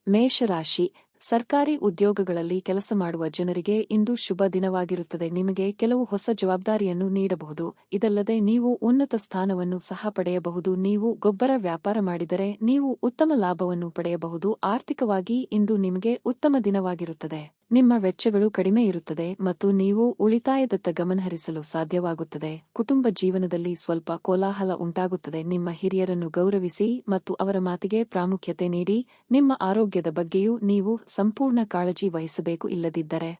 ಮೇಷರಾಶಿ ಸರ್ಕಾರಿ ಉದ್ಯೋಗಗಳಲ್ಲಿ ಕೆಲಸ ಮಾಡುವ ಜನರಿಗೆ ಇಂದು ಶುಭ ದಿನವಾಗಿರುತ್ತದೆ. ನಿಮಗೆ ಕೆಲವು ಹೊಸ ಜವಾಬ್ದಾರಿಯನ್ನು ನೀಡಬಹುದು. ಇದಲ್ಲದೆ ನೀವು ಉನ್ನತ ಸ್ಥಾನವನ್ನು ಸಹ ಪಡೆಯಬಹುದು. ನೀವು ಗೊಬ್ಬರ ವ್ಯಾಪಾರ ಮಾಡಿದರೆ ನೀವು ಉತ್ತಮ ಲಾಭವನ್ನು ಪಡೆಯಬಹುದು. ಆರ್ಥಿಕವಾಗಿ ಇಂದು ನಿಮಗೆ ಉತ್ತಮ ದಿನವಾಗಿರುತ್ತದೆ. ನಿಮ್ಮ ವೆಚ್ಚಗಳು ಕಡಿಮೆ ಇರುತ್ತದೆ ಮತ್ತು ನೀವು ಉಳಿತಾಯದತ್ತ ಗಮನಹರಿಸಲು ಸಾಧ್ಯವಾಗುತ್ತದೆ. ಕುಟುಂಬ ಜೀವನದಲ್ಲಿ ಸ್ವಲ್ಪ ಕೋಲಾಹಲ ಉಂಟಾಗುತ್ತದೆ. ನಿಮ್ಮ ಹಿರಿಯರನ್ನು ಗೌರವಿಸಿ ಮತ್ತು ಅವರ ಮಾತಿಗೆ ಪ್ರಾಮುಖ್ಯತೆ ನೀಡಿ. ನಿಮ್ಮ ಆರೋಗ್ಯದ ಬಗ್ಗೆಯೂ ನೀವು ಸಂಪೂರ್ಣ ಕಾಳಜಿ ವಹಿಸಬೇಕು. ಇಲ್ಲದಿದ್ದರೆ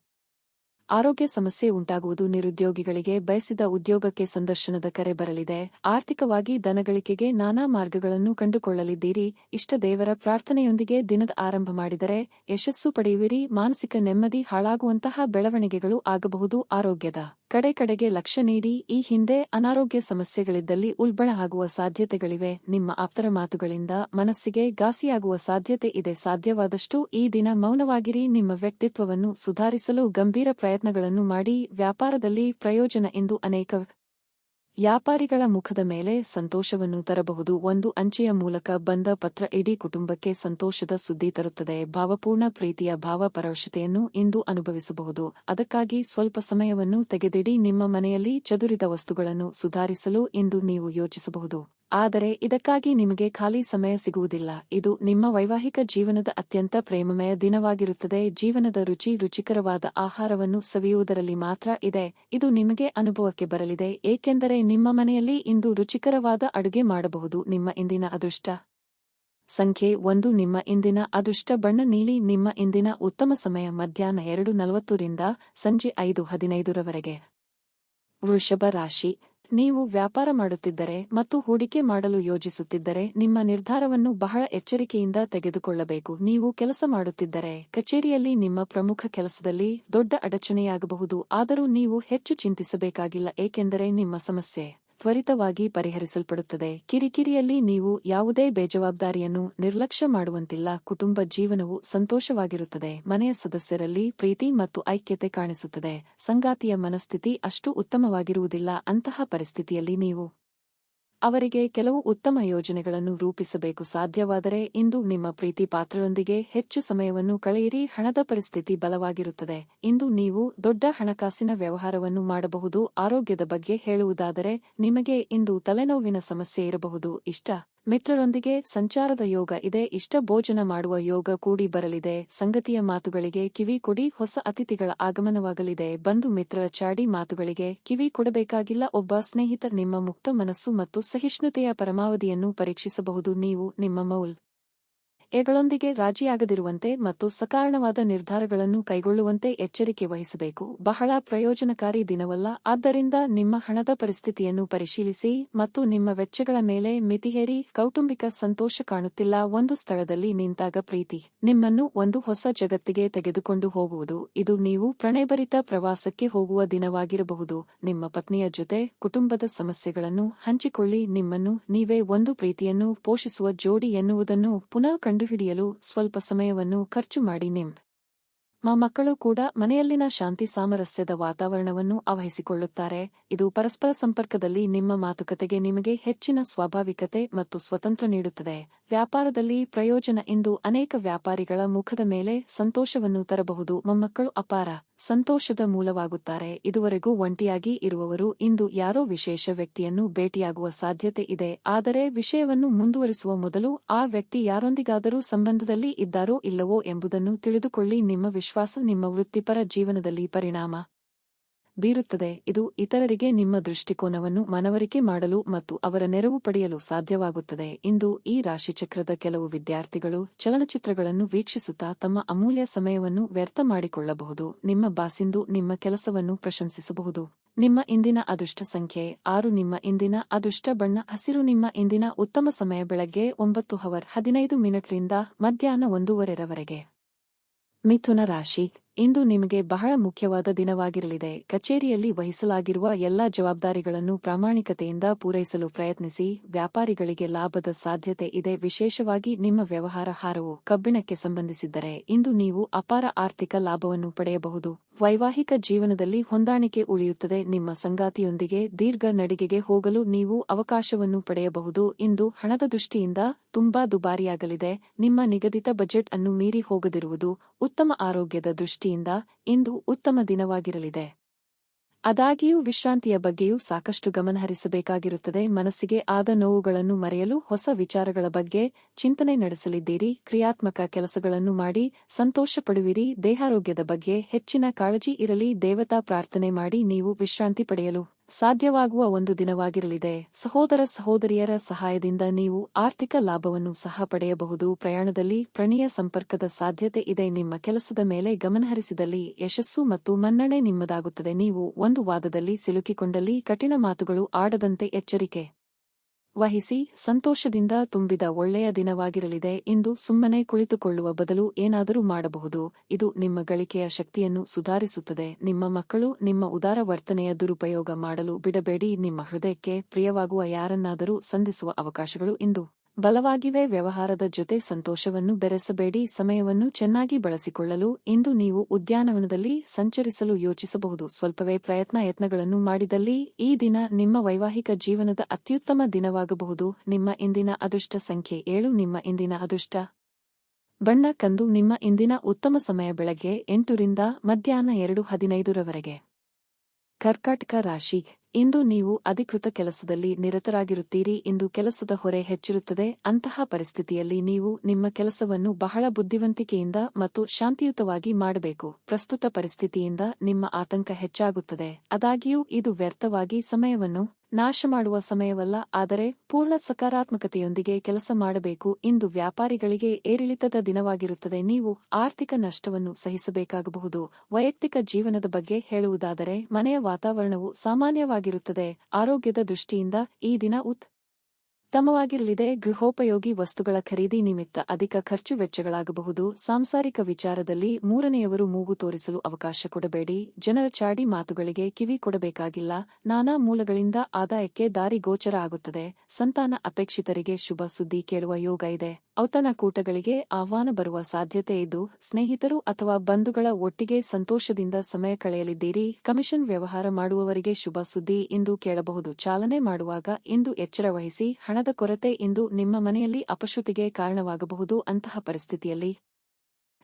ಆರೋಗ್ಯ ಸಮಸ್ಯೆ ಉಂಟಾಗುವುದು. ನಿರುದ್ಯೋಗಿಗಳಿಗೆ ಬಯಸಿದ ಉದ್ಯೋಗಕ್ಕೆ ಸಂದರ್ಶನದ ಕರೆ ಬರಲಿದೆ. ಆರ್ಥಿಕವಾಗಿ ಧನಗಳಿಕೆಗೆ ನಾನಾ ಮಾರ್ಗಗಳನ್ನು ಕಂಡುಕೊಳ್ಳಲಿದ್ದೀರಿ. ಇಷ್ಟ ದೇವರ ಪ್ರಾರ್ಥನೆಯೊಂದಿಗೆ ದಿನದ ಆರಂಭ ಮಾಡಿದರೆ ಯಶಸ್ಸು ಪಡೆಯುವಿರಿ. ಮಾನಸಿಕ ನೆಮ್ಮದಿ ಹಾಳಾಗುವಂತಹ ಬೆಳವಣಿಗೆಗಳು ಆಗಬಹುದು. ಆರೋಗ್ಯದ ಕಡೆಗೆ ಲಕ್ಷ್ಯ ನೀಡಿ. ಈ ಹಿಂದೆ ಅನಾರೋಗ್ಯ ಸಮಸ್ಯೆಗಳಿದ್ದಲ್ಲಿ ಉಲ್ಬಣ ಆಗುವ ಸಾಧ್ಯತೆಗಳಿವೆ. ನಿಮ್ಮ ಆಪ್ತರ ಮಾತುಗಳಿಂದ ಮನಸ್ಸಿಗೆ ಘಾಸಿಯಾಗುವ ಸಾಧ್ಯತೆ ಇದೆ. ಸಾಧ್ಯವಾದಷ್ಟು ಈ ದಿನ ಮೌನವಾಗಿರಿ. ನಿಮ್ಮ ವ್ಯಕ್ತಿತ್ವವನ್ನು ಸುಧಾರಿಸಲು ಗಂಭೀರ ಪ್ರಯತ್ನಗಳನ್ನು ಮಾಡಿ. ವ್ಯಾಪಾರದಲ್ಲಿ ಪ್ರಯೋಜನ ಇಂದು ಅನೇಕ ವ್ಯಾಪಾರಿಗಳ ಮುಖದ ಮೇಲೆ ಸಂತೋಷವನ್ನು ತರಬಹುದು. ಒಂದು ಅಂಚೆಯ ಮೂಲಕ ಬಂದ ಪತ್ರ ಇಡೀ ಕುಟುಂಬಕ್ಕೆ ಸಂತೋಷದ ಸುದ್ದಿ ತರುತ್ತದೆ. ಭಾವಪೂರ್ಣ ಪ್ರೀತಿಯ ಭಾವಪರವಶತೆಯನ್ನು ಇಂದು ಅನುಭವಿಸಬಹುದು. ಅದಕ್ಕಾಗಿ ಸ್ವಲ್ಪ ಸಮಯವನ್ನು ತೆಗೆದಿಡಿ. ನಿಮ್ಮ ಮನೆಯಲ್ಲಿ ಚದುರಿದ ವಸ್ತುಗಳನ್ನು ಸುಧಾರಿಸಲು ಇಂದು ನೀವು ಯೋಚಿಸಬಹುದು. ಆದರೆ ಇದಕ್ಕಾಗಿ ನಿಮಗೆ ಖಾಲಿ ಸಮಯ ಸಿಗುವುದಿಲ್ಲ. ಇದು ನಿಮ್ಮ ವೈವಾಹಿಕ ಜೀವನದ ಅತ್ಯಂತ ಪ್ರೇಮಮಯ ದಿನವಾಗಿರುತ್ತದೆ. ಜೀವನದ ರುಚಿಕರವಾದ ಆಹಾರವನ್ನು ಸವಿಯುವುದರಲ್ಲಿ ಮಾತ್ರ ಇದೆ. ಇದು ನಿಮಗೆ ಅನುಭವಕ್ಕೆ ಬರಲಿದೆ, ಏಕೆಂದರೆ ನಿಮ್ಮ ಮನೆಯಲ್ಲಿ ಇಂದು ರುಚಿಕರವಾದ ಅಡುಗೆ ಮಾಡಬಹುದು. ನಿಮ್ಮ ಇಂದಿನ ಅದೃಷ್ಟ ಸಂಖ್ಯೆ 1. ನಿಮ್ಮ ಇಂದಿನ ಅದೃಷ್ಟ ಬಣ್ಣ ನೀಲಿ. ನಿಮ್ಮ ಇಂದಿನ ಉತ್ತಮ ಸಮಯ ಮಧ್ಯಾಹ್ನ 2:40 ರಿಂದ ಸಂಜೆ 5:15 ರವರೆಗೆ. ವೃಷಭ ರಾಶಿ ನೀವು ವ್ಯಾಪಾರ ಮಾಡುತ್ತಿದ್ದರೆ ಮತ್ತು ಹೂಡಿಕೆ ಮಾಡಲು ಯೋಜಿಸುತ್ತಿದ್ದರೆ ನಿಮ್ಮ ನಿರ್ಧಾರವನ್ನು ಬಹಳ ಎಚ್ಚರಿಕೆಯಿಂದ ತೆಗೆದುಕೊಳ್ಳಬೇಕು. ನೀವು ಕೆಲಸ ಮಾಡುತ್ತಿದ್ದರೆ ಕಚೇರಿಯಲ್ಲಿ ನಿಮ್ಮ ಪ್ರಮುಖ ಕೆಲಸದಲ್ಲಿ ದೊಡ್ಡ ಅಡಚಣೆಯಾಗಬಹುದು. ಆದರೂ ನೀವು ಹೆಚ್ಚು ಚಿಂತಿಸಬೇಕಾಗಿಲ್ಲ, ಏಕೆಂದರೆ ನಿಮ್ಮ ಸಮಸ್ಯೆ ತ್ವರಿತವಾಗಿ ಪರಿಹರಿಸಲ್ಪಡುತ್ತದೆ. ಕಿರಿಕಿರಿಯಲ್ಲಿ ನೀವು ಯಾವುದೇ ಬೇಜವಾಬ್ದಾರಿಯನ್ನು ನಿರ್ಲಕ್ಷ್ಯ ಮಾಡುವಂತಿಲ್ಲ. ಕುಟುಂಬ ಜೀವನವು ಸಂತೋಷವಾಗಿರುತ್ತದೆ. ಮನೆಯ ಸದಸ್ಯರಲ್ಲಿ ಪ್ರೀತಿ ಮತ್ತು ಐಕ್ಯತೆ ಕಾಣಿಸುತ್ತದೆ. ಸಂಗಾತಿಯ ಮನಸ್ಥಿತಿ ಅಷ್ಟು ಉತ್ತಮವಾಗಿರುವುದಿಲ್ಲ. ಅಂತಹ ಪರಿಸ್ಥಿತಿಯಲ್ಲಿ ನೀವು ಅವರಿಗೆ ಕೆಲವು ಉತ್ತಮ ಯೋಜನೆಗಳನ್ನು ರೂಪಿಸಬೇಕು. ಸಾಧ್ಯವಾದರೆ ಇಂದು ನಿಮ್ಮ ಪ್ರೀತಿ ಪಾತ್ರರೊಂದಿಗೆ ಹೆಚ್ಚು ಸಮಯವನ್ನು ಕಳೆಯಿರಿ. ಹಣದ ಪರಿಸ್ಥಿತಿ ಬಲವಾಗಿರುತ್ತದೆ. ಇಂದು ನೀವು ದೊಡ್ಡ ಹಣಕಾಸಿನ ವ್ಯವಹಾರವನ್ನು ಮಾಡಬಹುದು. ಆರೋಗ್ಯದ ಬಗ್ಗೆ ಹೇಳುವುದಾದರೆ ನಿಮಗೆ ಇಂದು ತಲೆನೋವಿನ ಸಮಸ್ಯೆ ಇರಬಹುದು. ಇಷ್ಟ ಮಿತ್ರರೊಂದಿಗೆ ಸಂಚಾರದ ಯೋಗ ಇದೆ. ಇಷ್ಟ ಭೋಜನ ಮಾಡುವ ಯೋಗ ಕೂಡಿ ಬರಲಿದೆ. ಸಂಗತಿಯ ಮಾತುಗಳಿಗೆ ಕಿವಿ ಕೊಡಿ. ಹೊಸ ಅತಿಥಿಗಳ ಆಗಮನವಾಗಲಿದೆ. ಬಂಧು ಮಿತ್ರರ ಚಾಡಿ ಮಾತುಗಳಿಗೆ ಕಿವಿ ಕೊಡಬೇಕಾಗಿಲ್ಲ. ಒಬ್ಬ ಸ್ನೇಹಿತ ನಿಮ್ಮ ಮುಕ್ತ ಮನಸ್ಸು ಮತ್ತು ಸಹಿಷ್ಣುತೆಯ ಪರಮಾವಧಿಯನ್ನು ಪರೀಕ್ಷಿಸಬಹುದು. ನೀವು ನಿಮ್ಮ ಗಳೊಂದಿಗೆ ರಾಜಿಯಾಗದಿರುವಂತೆ ಮತ್ತು ಸಕಾರಣವಾದ ನಿರ್ಧಾರಗಳನ್ನು ಕೈಗೊಳ್ಳುವಂತೆ ಎಚ್ಚರಿಕೆ ವಹಿಸಬೇಕು. ಬಹಳ ಪ್ರಯೋಜನಕಾರಿ ದಿನವಲ್ಲ. ಆದ್ದರಿಂದ ನಿಮ್ಮ ಹಣದ ಪರಿಸ್ಥಿತಿಯನ್ನು ಪರಿಶೀಲಿಸಿ ಮತ್ತು ನಿಮ್ಮ ವೆಚ್ಚಗಳ ಮೇಲೆ ಮಿತಿ ಹೇರಿ. ಕೌಟುಂಬಿಕ ಸಂತೋಷ ಕಾಣುತ್ತಿಲ್ಲ. ಒಂದು ಸ್ಥಳದಲ್ಲಿ ನಿಂತಾಗ ಪ್ರೀತಿ ನಿಮ್ಮನ್ನು ಒಂದು ಹೊಸ ಜಗತ್ತಿಗೆ ತೆಗೆದುಕೊಂಡು ಹೋಗುವುದು. ಇದು ನೀವು ಪ್ರಣಯಭರಿತ ಪ್ರವಾಸಕ್ಕೆ ಹೋಗುವ ದಿನವಾಗಿರಬಹುದು. ನಿಮ್ಮ ಪತ್ನಿಯ ಜೊತೆ ಕುಟುಂಬದ ಸಮಸ್ಯೆಗಳನ್ನು ಹಂಚಿಕೊಳ್ಳಿ. ನಿಮ್ಮನ್ನು ನೀವೇ ಒಂದು ಪ್ರೀತಿಯನ್ನು ಪೋಷಿಸುವ ಜೋಡಿ ಎನ್ನುವುದನ್ನು ಪುನಃ ಕಂಡುಹಿಡಿಯಲು ಸ್ವಲ್ಪ ಸಮಯವನ್ನು ಖರ್ಚು ಮಾಡಿ. ಮಕ್ಕಳು ಕೂಡ ಮನೆಯಲ್ಲಿನ ಶಾಂತಿ ಸಾಮರಸ್ಯದ ವಾತಾವರಣವನ್ನು ಆವಹಿಸಿಕೊಳ್ಳುತ್ತಾರೆ. ಇದು ಪರಸ್ಪರ ಸಂಪರ್ಕದಲ್ಲಿ ನಿಮ್ಮ ಮಾತುಕತೆಗೆ ನಿಮಗೆ ಹೆಚ್ಚಿನ ಸ್ವಾಭಾವಿಕತೆ ಮತ್ತು ಸ್ವತಂತ್ರ ನೀಡುತ್ತದೆ. ವ್ಯಾಪಾರದಲ್ಲಿ ಪ್ರಯೋಜನ ಇಂದು ಅನೇಕ ವ್ಯಾಪಾರಿಗಳ ಮುಖದ ಮೇಲೆ ಸಂತೋಷವನ್ನು ತರಬಹುದು. ಮೊಮ್ಮಕ್ಕಳು ಅಪಾರ ಸಂತೋಷದ ಮೂಲವಾಗುತ್ತಾರೆ. ಇದುವರೆಗೂ ಒಂಟಿಯಾಗಿ ಇರುವವರು ಇಂದು ಯಾರೋ ವಿಶೇಷ ವ್ಯಕ್ತಿಯನ್ನು ಭೇಟಿಯಾಗುವ ಸಾಧ್ಯತೆ ಇದೆ. ಆದರೆ ವಿಷಯವನ್ನು ಮುಂದುವರಿಸುವ ಮೊದಲು ಆ ವ್ಯಕ್ತಿ ಯಾರೊಂದಿಗಾದರೂ ಸಂಬಂಧದಲ್ಲಿ ಇದ್ದಾರೋ ಇಲ್ಲವೋ ಎಂಬುದನ್ನು ತಿಳಿದುಕೊಳ್ಳಿ. ನಿಮ್ಮ ವಿಶ್ವಾಸ ನಿಮ್ಮ ವೃತ್ತಿಪರ ಜೀವನದಲ್ಲಿ ಪರಿಣಾಮ ಬೀರುತ್ತದೆ. ಇದು ಇತರರಿಗೆ ನಿಮ್ಮ ದೃಷ್ಟಿಕೋನವನ್ನು ಮನವರಿಕೆ ಮಾಡಲು ಮತ್ತು ಅವರ ನೆರವು ಪಡೆಯಲು ಸಾಧ್ಯವಾಗುತ್ತದೆ. ಇಂದು ಈ ರಾಶಿಚಕ್ರದ ಕೆಲವು ವಿದ್ಯಾರ್ಥಿಗಳು ಚಲನಚಿತ್ರಗಳನ್ನು ವೀಕ್ಷಿಸುತ್ತಾ ತಮ್ಮ ಅಮೂಲ್ಯ ಸಮಯವನ್ನು ವ್ಯರ್ಥ ಮಾಡಿಕೊಳ್ಳಬಹುದು. ನಿಮ್ಮ ಬಾಸಿಂದು ನಿಮ್ಮ ಕೆಲಸವನ್ನು ಪ್ರಶಂಸಿಸಬಹುದು. ನಿಮ್ಮ ಇಂದಿನ ಅದೃಷ್ಟ ಸಂಖ್ಯೆ 6. ನಿಮ್ಮ ಇಂದಿನ ಅದೃಷ್ಟ ಬಣ್ಣ ಹಸಿರು. ನಿಮ್ಮ ಇಂದಿನ ಉತ್ತಮ ಸಮಯ ಬೆಳಗ್ಗೆ 9:15 ರಿಂದ ಮಧ್ಯಾಹ್ನ 1:30 ರವರೆಗೆ. ಮಿಥುನ ರಾಶಿ ಇಂದು ನಿಮಗೆ ಬಹಳ ಮುಖ್ಯವಾದ ದಿನವಾಗಿರಲಿದೆ. ಕಚೇರಿಯಲ್ಲಿ ವಹಿಸಲಾಗಿರುವ ಎಲ್ಲಾ ಜವಾಬ್ದಾರಿಗಳನ್ನು ಪ್ರಾಮಾಣಿಕತೆಯಿಂದ ಪೂರೈಸಲು ಪ್ರಯತ್ನಿಸಿ. ವ್ಯಾಪಾರಿಗಳಿಗೆ ಲಾಭದ ಸಾಧ್ಯತೆ ಇದೆ. ವಿಶೇಷವಾಗಿ ನಿಮ್ಮ ವ್ಯವಹಾರ ಹಾರವು ಕಬ್ಬಿಣಕ್ಕೆ ಸಂಬಂಧಿಸಿದ್ದರೆ ಇಂದು ನೀವು ಅಪಾರ ಆರ್ಥಿಕ ಲಾಭವನ್ನು ಪಡೆಯಬಹುದು. ವೈವಾಹಿಕ ಜೀವನದಲ್ಲಿ ಹೊಂದಾಣಿಕೆ ಉಳಿಯುತ್ತದೆ. ನಿಮ್ಮ ಸಂಗಾತಿಯೊಂದಿಗೆ ದೀರ್ಘ ನಡಿಗೆಗೆ ಹೋಗಲು ನೀವು ಅವಕಾಶವನ್ನು ಪಡೆಯಬಹುದು. ಇಂದು ಹಣದ ದೃಷ್ಟಿಯಿಂದ ತುಂಬಾ ದುಬಾರಿಯಾಗಲಿದೆ. ನಿಮ್ಮ ನಿಗದಿತ ಬಜೆಟ್ ಅನ್ನು ಮೀರಿ ಹೋಗದಿರುವುದು ಉತ್ತಮ. ಆರೋಗ್ಯದ ದೃಷ್ಟಿಯಿಂದ ಇಂದು ಉತ್ತಮ ದಿನವಾಗಿರಲಿದೆ. ಆದಾಗ್ಯೂ ವಿಶ್ರಾಂತಿಯ ಬಗ್ಗೆಯೂ ಸಾಕಷ್ಟು ಗಮನಹರಿಸಬೇಕಾಗಿರುತ್ತದೆ. ಮನಸ್ಸಿಗೆ ಆದ ನೋವುಗಳನ್ನು ಮರೆಯಲು ಹೊಸ ವಿಚಾರಗಳ ಬಗ್ಗೆ ಚಿಂತನೆ ನಡೆಸಲಿದ್ದೀರಿ. ಕ್ರಿಯಾತ್ಮಕ ಕೆಲಸಗಳನ್ನು ಮಾಡಿ ಸಂತೋಷ ಪಡುವಿರಿ. ದೇಹಾರೋಗ್ಯದ ಬಗ್ಗೆ ಹೆಚ್ಚಿನ ಕಾಳಜಿ ಇರಲಿ. ದೇವತಾ ಪ್ರಾರ್ಥನೆ ಮಾಡಿ ನೀವು ವಿಶ್ರಾಂತಿ ಪಡೆಯಲು ಸಾಧ್ಯವಾಗುವ ಒಂದು ದಿನವಾಗಿರಲಿದೆ. ಸಹೋದರ ಸಹೋದರಿಯರ ಸಹಾಯದಿಂದ ನೀವು ಆರ್ಥಿಕ ಲಾಭವನ್ನು ಸಹ ಪಡೆಯಬಹುದು. ಪ್ರಯಾಣದಲ್ಲಿ ಪ್ರಣಯ ಸಂಪರ್ಕದ ಸಾಧ್ಯತೆ ಇದೆ. ನಿಮ್ಮ ಕೆಲಸದ ಮೇಲೆ ಗಮನಹರಿಸಿದಲ್ಲಿ ಯಶಸ್ಸು ಮತ್ತು ಮನ್ನಣೆ ನಿಮ್ಮದಾಗುತ್ತದೆ. ನೀವು ಒಂದು ವಾದದಲ್ಲಿ ಸಿಲುಕಿಕೊಂಡಲ್ಲಿ ಕಠಿಣ ಮಾತುಗಳು ಆಡದಂತೆ ಎಚ್ಚರಿಕೆ ವಹಿಸಿ. ಸಂತೋಷದಿಂದ ತುಂಬಿದ ಒಳ್ಳೆಯ ದಿನವಾಗಿರಲಿದೆ. ಇಂದು ಸುಮ್ಮನೆ ಕುಳಿತುಕೊಳ್ಳುವ ಬದಲು ಏನಾದರೂ ಮಾಡಬಹುದು. ಇದು ನಿಮ್ಮ ಗಳಿಕೆಯ ಶಕ್ತಿಯನ್ನು ಸುಧಾರಿಸುತ್ತದೆ. ನಿಮ್ಮ ಮಕ್ಕಳು ನಿಮ್ಮ ಉದಾರ ವರ್ತನೆಯ ದುರುಪಯೋಗ ಮಾಡಲು ಬಿಡಬೇಡಿ. ನಿಮ್ಮ ಹೃದಯಕ್ಕೆ ಪ್ರಿಯವಾಗುವ ಯಾರನ್ನಾದರೂ ಸಂಧಿಸುವ ಅವಕಾಶಗಳು ಇಂದು ಬಲವಾಗಿವೆ. ವ್ಯವಹಾರದ ಜೊತೆ ಸಂತೋಷವನ್ನು ಬೆರೆಸಬೇಡಿ. ಸಮಯವನ್ನು ಚೆನ್ನಾಗಿ ಬಳಸಿಕೊಳ್ಳಲು ಇಂದು ನೀವು ಉದ್ಯಾನವನದಲ್ಲಿ ಸಂಚರಿಸಲು ಯೋಚಿಸಬಹುದು. ಸ್ವಲ್ಪವೇ ಯತ್ನಗಳನ್ನು ಮಾಡಿದಲ್ಲಿ ಈ ದಿನ ನಿಮ್ಮ ವೈವಾಹಿಕ ಜೀವನದ ಅತ್ಯುತ್ತಮ ದಿನವಾಗಬಹುದು. ನಿಮ್ಮ ಇಂದಿನ ಅದೃಷ್ಟ ಸಂಖ್ಯೆ 7. ನಿಮ್ಮ ಇಂದಿನ ಅದೃಷ್ಟ ಬಣ್ಣ ಕಂದು. ನಿಮ್ಮ ಇಂದಿನ ಉತ್ತಮ ಸಮಯ ಬೆಳಗ್ಗೆ 8 ರಿಂದ ಮಧ್ಯಾಹ್ನ 2:15 ಕರ್ಕಾಟಕ ರಾಶಿ. ಇಂದು ನೀವು ಅಧಿಕೃತ ಕೆಲಸದಲ್ಲಿ ನಿರತರಾಗಿರುತ್ತೀರಿ. ಇಂದು ಕೆಲಸದ ಹೊರೆ ಹೆಚ್ಚಿರುತ್ತದೆ. ಅಂತಹ ಪರಿಸ್ಥಿತಿಯಲ್ಲಿ ನೀವು ನಿಮ್ಮ ಕೆಲಸವನ್ನು ಬಹಳ ಬುದ್ಧಿವಂತಿಕೆಯಿಂದ ಮತ್ತು ಶಾಂತಿಯುತವಾಗಿ ಮಾಡಬೇಕು. ಪ್ರಸ್ತುತ ಪರಿಸ್ಥಿತಿಯಿಂದ ನಿಮ್ಮ ಆತಂಕ ಹೆಚ್ಚಾಗುತ್ತದೆ. ಆದಾಗ್ಯೂ ಇದು ವ್ಯರ್ಥವಾಗಿ ಸಮಯವನ್ನು ನಾಶ ಮಾಡುವ ಸಮಯವಲ್ಲ, ಆದರೆ ಪೂರ್ಣ ಸಕಾರಾತ್ಮಕತೆಯೊಂದಿಗೆ ಕೆಲಸ ಮಾಡಬೇಕು. ಇಂದು ವ್ಯಾಪಾರಿಗಳಿಗೆ ಏರಿಳಿತದ ದಿನವಾಗಿರುತ್ತದೆ. ನೀವು ಆರ್ಥಿಕ ನಷ್ಟವನ್ನು ಸಹಿಸಬೇಕಾಗಬಹುದು. ವೈಯಕ್ತಿಕ ಜೀವನದ ಬಗ್ಗೆ ಹೇಳುವುದಾದರೆ ಮನೆಯ ವಾತಾವರಣವು ಸಾಮಾನ್ಯವಾಗಿರುತ್ತದೆ. ಆರೋಗ್ಯದ ದೃಷ್ಟಿಯಿಂದ ಈ ದಿನ ಉತ್ತಮವಾಗಿರಲಿದೆ. ಗೃಹೋಪಯೋಗಿ ವಸ್ತುಗಳ ಖರೀದಿ ನಿಮಿತ್ತ ಅಧಿಕ ಖರ್ಚು ವೆಚ್ಚಗಳಾಗಬಹುದು. ಸಾಂಸಾರಿಕ ವಿಚಾರದಲ್ಲಿ ಮೂರನೆಯವರು ಮೂಗು ತೋರಿಸಲು ಅವಕಾಶ ಕೊಡಬೇಡಿ. ಜನರ ಚಾಡಿ ಮಾತುಗಳಿಗೆ ಕಿವಿ ಕೊಡಬೇಕಾಗಿಲ್ಲ. ನಾನಾ ಮೂಲಗಳಿಂದ ಆದಾಯಕ್ಕೆ ದಾರಿ ಗೋಚರ ಆಗುತ್ತದೆ. ಸಂತಾನ ಅಪೇಕ್ಷಿತರಿಗೆ ಶುಭ ಸುದ್ದಿ ಕೇಳುವ ಯೋಗ ಇದೆ. ಔತಣಕೂಟಗಳಿಗೆ ಆಹ್ವಾನ ಬರುವ ಸಾಧ್ಯತೆ ಇದ್ದು ಸ್ನೇಹಿತರು ಅಥವಾ ಬಂಧುಗಳ ಒಟ್ಟಿಗೆ ಸಂತೋಷದಿಂದ ಸಮಯ ಕಳೆಯಲಿದ್ದೀರಿ. ಕಮಿಷನ್ ವ್ಯವಹಾರ ಮಾಡುವವರಿಗೆ ಶುಭ ಸುದ್ದಿ ಇಂದು ಕೇಳಬಹುದು. ಚಾಲನೆ ಮಾಡುವಾಗ ಇಂದು ಎಚ್ಚರ ವಹಿಸಿ. ಹಣದ ಕೊರತೆ ಇಂದು ನಿಮ್ಮ ಮನೆಯಲ್ಲಿ ಅಪಶ್ರುತಿಗೆ ಕಾರಣವಾಗಬಹುದು. ಅಂತಹ ಪರಿಸ್ಥಿತಿಯಲ್ಲಿ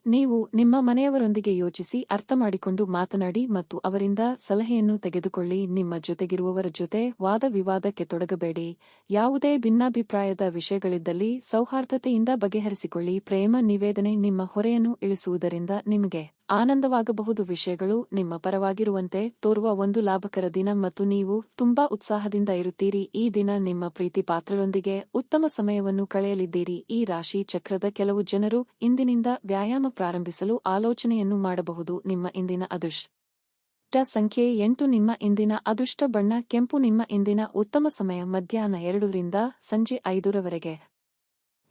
ನೀವು ನಿಮ್ಮ ಮನೆಯವರೊಂದಿಗೆ ಯೋಚಿಸಿ ಅರ್ಥ ಮಾಡಿಕೊಂಡು ಮಾತನಾಡಿ ಮತ್ತು ಅವರಿಂದ ಸಲಹೆಯನ್ನು ತೆಗೆದುಕೊಳ್ಳಿ. ನಿಮ್ಮ ಜೊತೆಗಿರುವವರ ಜೊತೆ ವಾದ ವಿವಾದಕ್ಕೆ ತೊಡಗಬೇಡಿ. ಯಾವುದೇ ಭಿನ್ನಾಭಿಪ್ರಾಯದ ವಿಷಯಗಳಿದ್ದಲ್ಲಿ ಸೌಹಾರ್ದತೆಯಿಂದ ಬಗೆಹರಿಸಿಕೊಳ್ಳಿ. ಪ್ರೇಮ ನಿವೇದನೆ ನಿಮ್ಮ ಹೊರೆಯನ್ನು ಇಳಿಸುವುದರಿಂದ ನಿಮಗೆ ಆನಂದವಾಗಬಹುದು. ವಿಷಯಗಳು ನಿಮ್ಮ ಪರವಾಗಿರುವಂತೆ ತೋರುವ ಒಂದು ಲಾಭಕರ ದಿನ ಮತ್ತು ನೀವು ತುಂಬಾ ಉತ್ಸಾಹದಿಂದ ಇರುತ್ತೀರಿ. ಈ ದಿನ ನಿಮ್ಮ ಪ್ರೀತಿ ಪಾತ್ರರೊಂದಿಗೆ ಉತ್ತಮ ಸಮಯವನ್ನು ಕಳೆಯಲಿದ್ದೀರಿ. ಈ ರಾಶಿ ಚಕ್ರದ ಕೆಲವು ಜನರು ಇಂದಿನಿಂದ ವ್ಯಾಯಾಮ ಪ್ರಾರಂಭಿಸಲು ಆಲೋಚನೆಯನ್ನು ಮಾಡಬಹುದು. ನಿಮ್ಮ ಇಂದಿನ ಅದೃಷ್ಟ ಸಂಖ್ಯೆ 8. ನಿಮ್ಮ ಇಂದಿನ ಅದೃಷ್ಟ ಬಣ್ಣ ಕೆಂಪು. ನಿಮ್ಮ ಇಂದಿನ ಉತ್ತಮ ಸಮಯ ಮಧ್ಯಾಹ್ನ 2 ರಿಂದ ಸಂಜೆ 5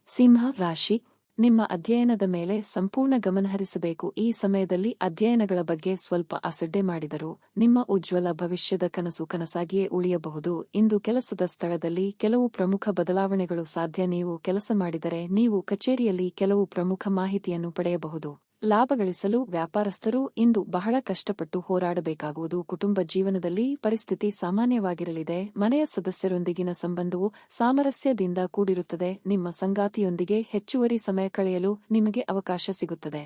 ಸಿಂಹ ರಾಶಿ. ನಿಮ್ಮ ಅಧ್ಯಯನದ ಮೇಲೆ ಸಂಪೂರ್ಣ ಗಮನಹರಿಸಬೇಕು. ಈ ಸಮಯದಲ್ಲಿ ಅಧ್ಯಯನಗಳ ಬಗ್ಗೆ ಸ್ವಲ್ಪ ಅಸಡ್ಡೆ ಮಾಡಿದರೂ ನಿಮ್ಮ ಉಜ್ವಲ ಭವಿಷ್ಯದ ಕನಸು ಕನಸಾಗಿಯೇ ಉಳಿಯಬಹುದು. ಇಂದು ಕೆಲಸದ ಸ್ಥಳದಲ್ಲಿ ಕೆಲವು ಪ್ರಮುಖ ಬದಲಾವಣೆಗಳು ಸಾಧ್ಯ. ನೀವು ಕೆಲಸ ಮಾಡಿದರೆ ನೀವು ಕಚೇರಿಯಲ್ಲಿ ಕೆಲವು ಪ್ರಮುಖ ಮಾಹಿತಿಯನ್ನು ಪಡೆಯಬಹುದು. ಲಾಭ ಗಳಿಸಲು ವ್ಯಾಪಾರಸ್ಥರು ಇಂದು ಬಹಳ ಕಷ್ಟಪಟ್ಟು ಹೋರಾಡಬೇಕಾಗುವುದು. ಕುಟುಂಬ ಜೀವನದಲ್ಲಿ ಪರಿಸ್ಥಿತಿ ಸಾಮಾನ್ಯವಾಗಿರಲಿದೆ. ಮನೆಯ ಸದಸ್ಯರೊಂದಿಗಿನ ಸಂಬಂಧವು ಸಾಮರಸ್ಯದಿಂದ ಕೂಡಿರುತ್ತದೆ. ನಿಮ್ಮ ಸಂಗಾತಿಯೊಂದಿಗೆ ಹೆಚ್ಚುವರಿ ಸಮಯ ಕಳೆಯಲು ನಿಮಗೆ ಅವಕಾಶ ಸಿಗುತ್ತದೆ.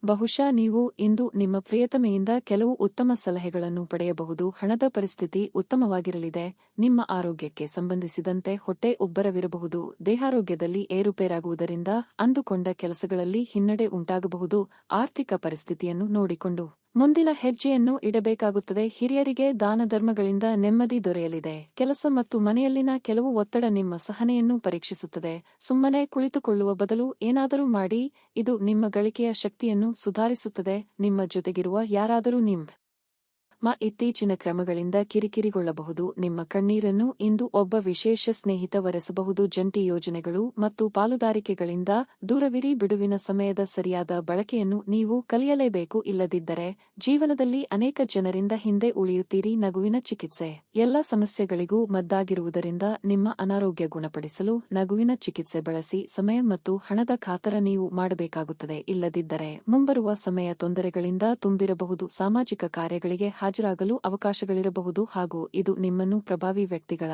ಬಹುಶಃ ನೀವು ಇಂದು ನಿಮ್ಮ ಪ್ರಿಯತಮೆಯಿಂದ ಕೆಲವು ಉತ್ತಮ ಸಲಹೆಗಳನ್ನು ಪಡೆಯಬಹುದು. ಹಣದ ಪರಿಸ್ಥಿತಿ ಉತ್ತಮವಾಗಿರಲಿದೆ. ನಿಮ್ಮ ಆರೋಗ್ಯಕ್ಕೆ ಸಂಬಂಧಿಸಿದಂತೆ ಹೊಟ್ಟೆ ಉಬ್ಬರವಿರಬಹುದು. ದೇಹಾರೋಗ್ಯದಲ್ಲಿ ಏರುಪೇರಾಗುವುದರಿಂದ ಅಂದುಕೊಂಡ ಕೆಲಸಗಳಲ್ಲಿ ಹಿನ್ನಡೆ ಉಂಟಾಗಬಹುದು. ಆರ್ಥಿಕ ಪರಿಸ್ಥಿತಿಯನ್ನು ನೋಡಿಕೊಂಡು ಮುಂದಿನ ಹೆಜ್ಜೆಯನ್ನು ಇಡಬೇಕಾಗುತ್ತದೆ. ಹಿರಿಯರಿಗೆ ದಾನ ಧರ್ಮಗಳಿಂದ ನೆಮ್ಮದಿ ದೊರೆಯಲಿದೆ. ಕೆಲಸ ಮತ್ತು ಮನೆಯಲ್ಲಿನ ಕೆಲವು ಒತ್ತಡ ನಿಮ್ಮ ಸಹನೆಯನ್ನು ಪರೀಕ್ಷಿಸುತ್ತದೆ. ಸುಮ್ಮನೆ ಕುಳಿತುಕೊಳ್ಳುವ ಬದಲು ಏನಾದರೂ ಮಾಡಿ. ಇದು ನಿಮ್ಮ ಗಳಿಕೆಯ ಶಕ್ತಿಯನ್ನು ಸುಧಾರಿಸುತ್ತದೆ. ನಿಮ್ಮ ಜೊತೆಗಿರುವ ಯಾರಾದರೂ ನಿಮ್ಮ ಇತ್ತೀಚಿನ ಕ್ರಮಗಳಿಂದ ಕಿರಿಕಿರಿಗೊಳ್ಳಬಹುದು. ನಿಮ್ಮ ಕಣ್ಣೀರನ್ನು ಇಂದು ಒಬ್ಬ ವಿಶೇಷ ಸ್ನೇಹಿತ ಒರೆಸಬಹುದು. ಜಂಟಿ ಯೋಜನೆಗಳು ಮತ್ತು ಪಾಲುದಾರಿಕೆಗಳಿಂದ ದೂರವಿರಿ. ಬಿಡುವಿನ ಸಮಯದ ಸರಿಯಾದ ಬಳಕೆಯನ್ನು ನೀವು ಕಲಿಯಲೇಬೇಕು. ಇಲ್ಲದಿದ್ದರೆ ಜೀವನದಲ್ಲಿ ಅನೇಕ ಜನರಿಂದ ಹಿಂದೆ ಉಳಿಯುತ್ತೀರಿ. ನಗುವಿನ ಚಿಕಿತ್ಸೆ ಎಲ್ಲ ಸಮಸ್ಯೆಗಳಿಗೂ ಮದ್ದಾಗಿರುವುದರಿಂದ ನಿಮ್ಮ ಅನಾರೋಗ್ಯ ಗುಣಪಡಿಸಲು ನಗುವಿನ ಚಿಕಿತ್ಸೆ ಬಳಸಿ. ಸಮಯ ಮತ್ತು ಹಣದ ಕಾತರ ನೀವು ಮಾಡಬೇಕಾಗುತ್ತದೆ. ಇಲ್ಲದಿದ್ದರೆ ಮುಂಬರುವ ಸಮಯ ತೊಂದರೆಗಳಿಂದ ತುಂಬಿರಬಹುದು. ಸಾಮಾಜಿಕ ಕಾರ್ಯಗಳಿಗೆ ಹಾಜರಾಗಲು ಅವಕಾಶಗಳಿರಬಹುದು ಹಾಗೂ ಇದು ನಿಮ್ಮನ್ನು ಪ್ರಭಾವಿ ವ್ಯಕ್ತಿಗಳ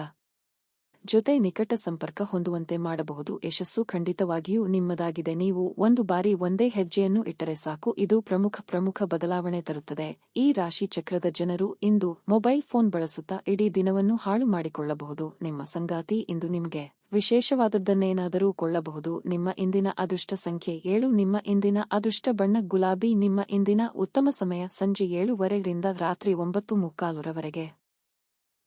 ಜೊತೆ ನಿಕಟ ಸಂಪರ್ಕ ಹೊಂದುವಂತೆ ಮಾಡಬಹುದು. ಯಶಸ್ಸು ಖಂಡಿತವಾಗಿಯೂ ನಿಮ್ಮದಾಗಿದೆ. ನೀವು ಒಂದು ಬಾರಿ ಒಂದೇ ಹೆಜ್ಜೆಯನ್ನು ಇಟ್ಟರೆ ಸಾಕು, ಇದು ಪ್ರಮುಖ ಬದಲಾವಣೆ ತರುತ್ತದೆ. ಈ ರಾಶಿ ಚಕ್ರದ ಜನರು ಇಂದು ಮೊಬೈಲ್ ಫೋನ್ ಬಳಸುತ್ತಾ ಇಡೀ ದಿನವನ್ನು ಹಾಳು ಮಾಡಿಕೊಳ್ಳಬಹುದು. ನಿಮ್ಮ ಸಂಗಾತಿ ಇಂದು ನಿಮಗೆ ವಿಶೇಷವಾದದ್ದನ್ನೇನಾದರೂ ಕೊಳ್ಳಬಹುದು. ನಿಮ್ಮ ಇಂದಿನ ಅದೃಷ್ಟ ಸಂಖ್ಯೆ 7. ನಿಮ್ಮ ಇಂದಿನ ಅದೃಷ್ಟ ಬಣ್ಣ ಗುಲಾಬಿ. ನಿಮ್ಮ ಇಂದಿನ ಉತ್ತಮ ಸಮಯ ಸಂಜೆ 7:30 ರಿಂದ ರಾತ್ರಿ 9:45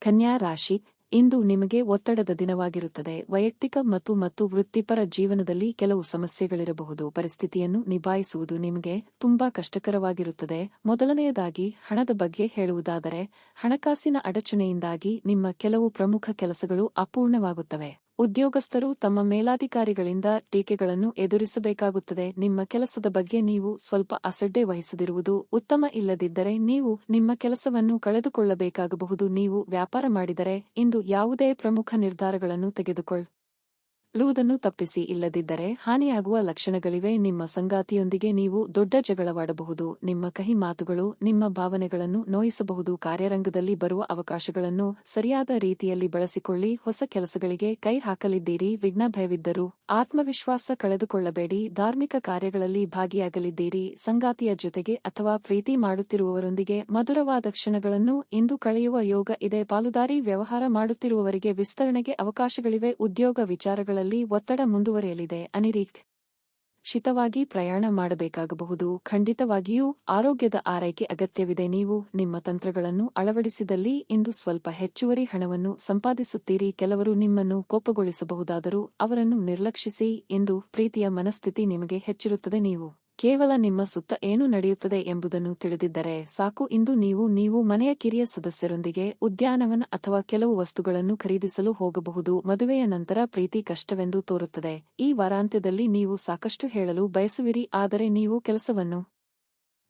ಕನ್ಯಾ ರಾಶಿ ಇಂದು ನಿಮಗೆ ಒತ್ತಡದ ದಿನವಾಗಿರುತ್ತದೆ. ವೈಯಕ್ತಿಕ ಮತ್ತು ವೃತ್ತಿಪರ ಜೀವನದಲ್ಲಿ ಕೆಲವು ಸಮಸ್ಯೆಗಳಿರಬಹುದು. ಪರಿಸ್ಥಿತಿಯನ್ನು ನಿಭಾಯಿಸುವುದು ನಿಮಗೆ ತುಂಬಾ ಕಷ್ಟಕರವಾಗಿರುತ್ತದೆ. ಮೊದಲನೆಯದಾಗಿ ಹಣದ ಬಗ್ಗೆ ಹೇಳುವುದಾದರೆ, ಹಣಕಾಸಿನ ಅಡಚಣೆಯಿಂದಾಗಿ ನಿಮ್ಮ ಕೆಲವು ಪ್ರಮುಖ ಕೆಲಸಗಳು ಅಪೂರ್ಣವಾಗುತ್ತವೆ. ಉದ್ಯೋಗಸ್ಥರು ತಮ್ಮ ಮೇಲಾಧಿಕಾರಿಗಳಿಂದ ಟೀಕೆಗಳನ್ನು ಎದುರಿಸಬೇಕಾಗುತ್ತದೆ. ನಿಮ್ಮ ಕೆಲಸದ ಬಗ್ಗೆ ನೀವು ಸ್ವಲ್ಪ ಅಸಡ್ಡೆ ವಹಿಸದಿರುವುದು ಉತ್ತಮ. ಇಲ್ಲದಿದ್ದರೆ ನೀವು ನಿಮ್ಮ ಕೆಲಸವನ್ನು ಕಳೆದುಕೊಳ್ಳಬೇಕಾಗಬಹುದು. ನೀವು ವ್ಯಾಪಾರ ಮಾಡಿದರೆ ಇಂದು ಯಾವುದೇ ಪ್ರಮುಖ ನಿರ್ಧಾರಗಳನ್ನು ತೆಗೆದುಕೊಳ್ಳುವುದನ್ನು ತಪ್ಪಿಸಿ. ಇಲ್ಲದಿದ್ದರೆ ಹಾನಿಯಾಗುವ ಲಕ್ಷಣಗಳಿವೆ. ನಿಮ್ಮ ಸಂಗಾತಿಯೊಂದಿಗೆ ನೀವು ದೊಡ್ಡ ಜಗಳವಾಡಬಹುದು. ನಿಮ್ಮ ಕಹಿ ಮಾತುಗಳು ನಿಮ್ಮ ಭಾವನೆಗಳನ್ನು ನೋಯಿಸಬಹುದು. ಕಾರ್ಯರಂಗದಲ್ಲಿ ಬರುವ ಅವಕಾಶಗಳನ್ನು ಸರಿಯಾದ ರೀತಿಯಲ್ಲಿ ಬಳಸಿಕೊಳ್ಳಿ. ಹೊಸ ಕೆಲಸಗಳಿಗೆ ಕೈ ಹಾಕಲಿದ್ದೀರಿ. ವಿಘ್ನ ಭಯವಿದ್ದರೂ ಆತ್ಮವಿಶ್ವಾಸ ಕಳೆದುಕೊಳ್ಳಬೇಡಿ. ಧಾರ್ಮಿಕ ಕಾರ್ಯಗಳಲ್ಲಿ ಭಾಗಿಯಾಗಲಿದ್ದೀರಿ. ಸಂಗಾತಿಯ ಜೊತೆಗೆ ಅಥವಾ ಪ್ರೀತಿ ಮಾಡುತ್ತಿರುವವರೊಂದಿಗೆ ಮಧುರವಾದ ಕ್ಷಣಗಳನ್ನು ಇಂದು ಕಳೆಯುವ ಯೋಗ ಇದೆ. ಪಾಲುದಾರಿ ವ್ಯವಹಾರ ಮಾಡುತ್ತಿರುವವರಿಗೆ ವಿಸ್ತರಣೆಗೆ ಅವಕಾಶಗಳಿವೆ. ಉದ್ಯೋಗ ವಿಚಾರಗಳಲ್ಲಿ ಒತ್ತಡ ಮುಂದುವರಿಯಲಿದೆ. ಅನಿರೀಕ್ಷಿತವಾಗಿ ಪ್ರಯಾಣ ಮಾಡಬೇಕಾಗಬಹುದು. ಖಂಡಿತವಾಗಿಯೂ ಆರೋಗ್ಯದ ಆರೈಕೆ ಅಗತ್ಯವಿದೆ. ನೀವು ನಿಮ್ಮ ತಂತ್ರಗಳನ್ನು ಅಳವಡಿಸಿದಲ್ಲಿ ಇಂದು ಸ್ವಲ್ಪ ಹೆಚ್ಚುವರಿ ಹಣವನ್ನು ಸಂಪಾದಿಸುತ್ತೀರಿ. ಕೆಲವರು ನಿಮ್ಮನ್ನು ಕೋಪಗೊಳಿಸಬಹುದಾದರೂ ಅವರನ್ನು ನಿರ್ಲಕ್ಷಿಸಿ. ಇಂದು ಪ್ರೀತಿಯ ಮನಸ್ಥಿತಿ ನಿಮಗೆ ಹೆಚ್ಚಿರುತ್ತದೆ. ನೀವು ಕೇವಲ ನಿಮ್ಮ ಸುತ್ತ ಏನು ನಡೆಯುತ್ತದೆ ಎಂಬುದನ್ನು ತಿಳಿದಿದ್ದರೆ ಸಾಕು. ಇಂದು ನೀವು ಮನೆಯ ಕಿರಿಯ ಸದಸ್ಯರೊಂದಿಗೆ ಉದ್ಯಾನವನ ಅಥವಾ ಕೆಲವು ವಸ್ತುಗಳನ್ನು ಖರೀದಿಸಲು ಹೋಗಬಹುದು. ಮದುವೆಯ ನಂತರ ಪ್ರೀತಿ ಕಷ್ಟವೆಂದು ತೋರುತ್ತದೆ. ಈ ವಾರಾಂತ್ಯದಲ್ಲಿ ನೀವು ಸಾಕಷ್ಟು ಹೇಳಲು ಬಯಸುವಿರಿ, ಆದರೆ ನೀವು ಕೆಲಸವನ್ನು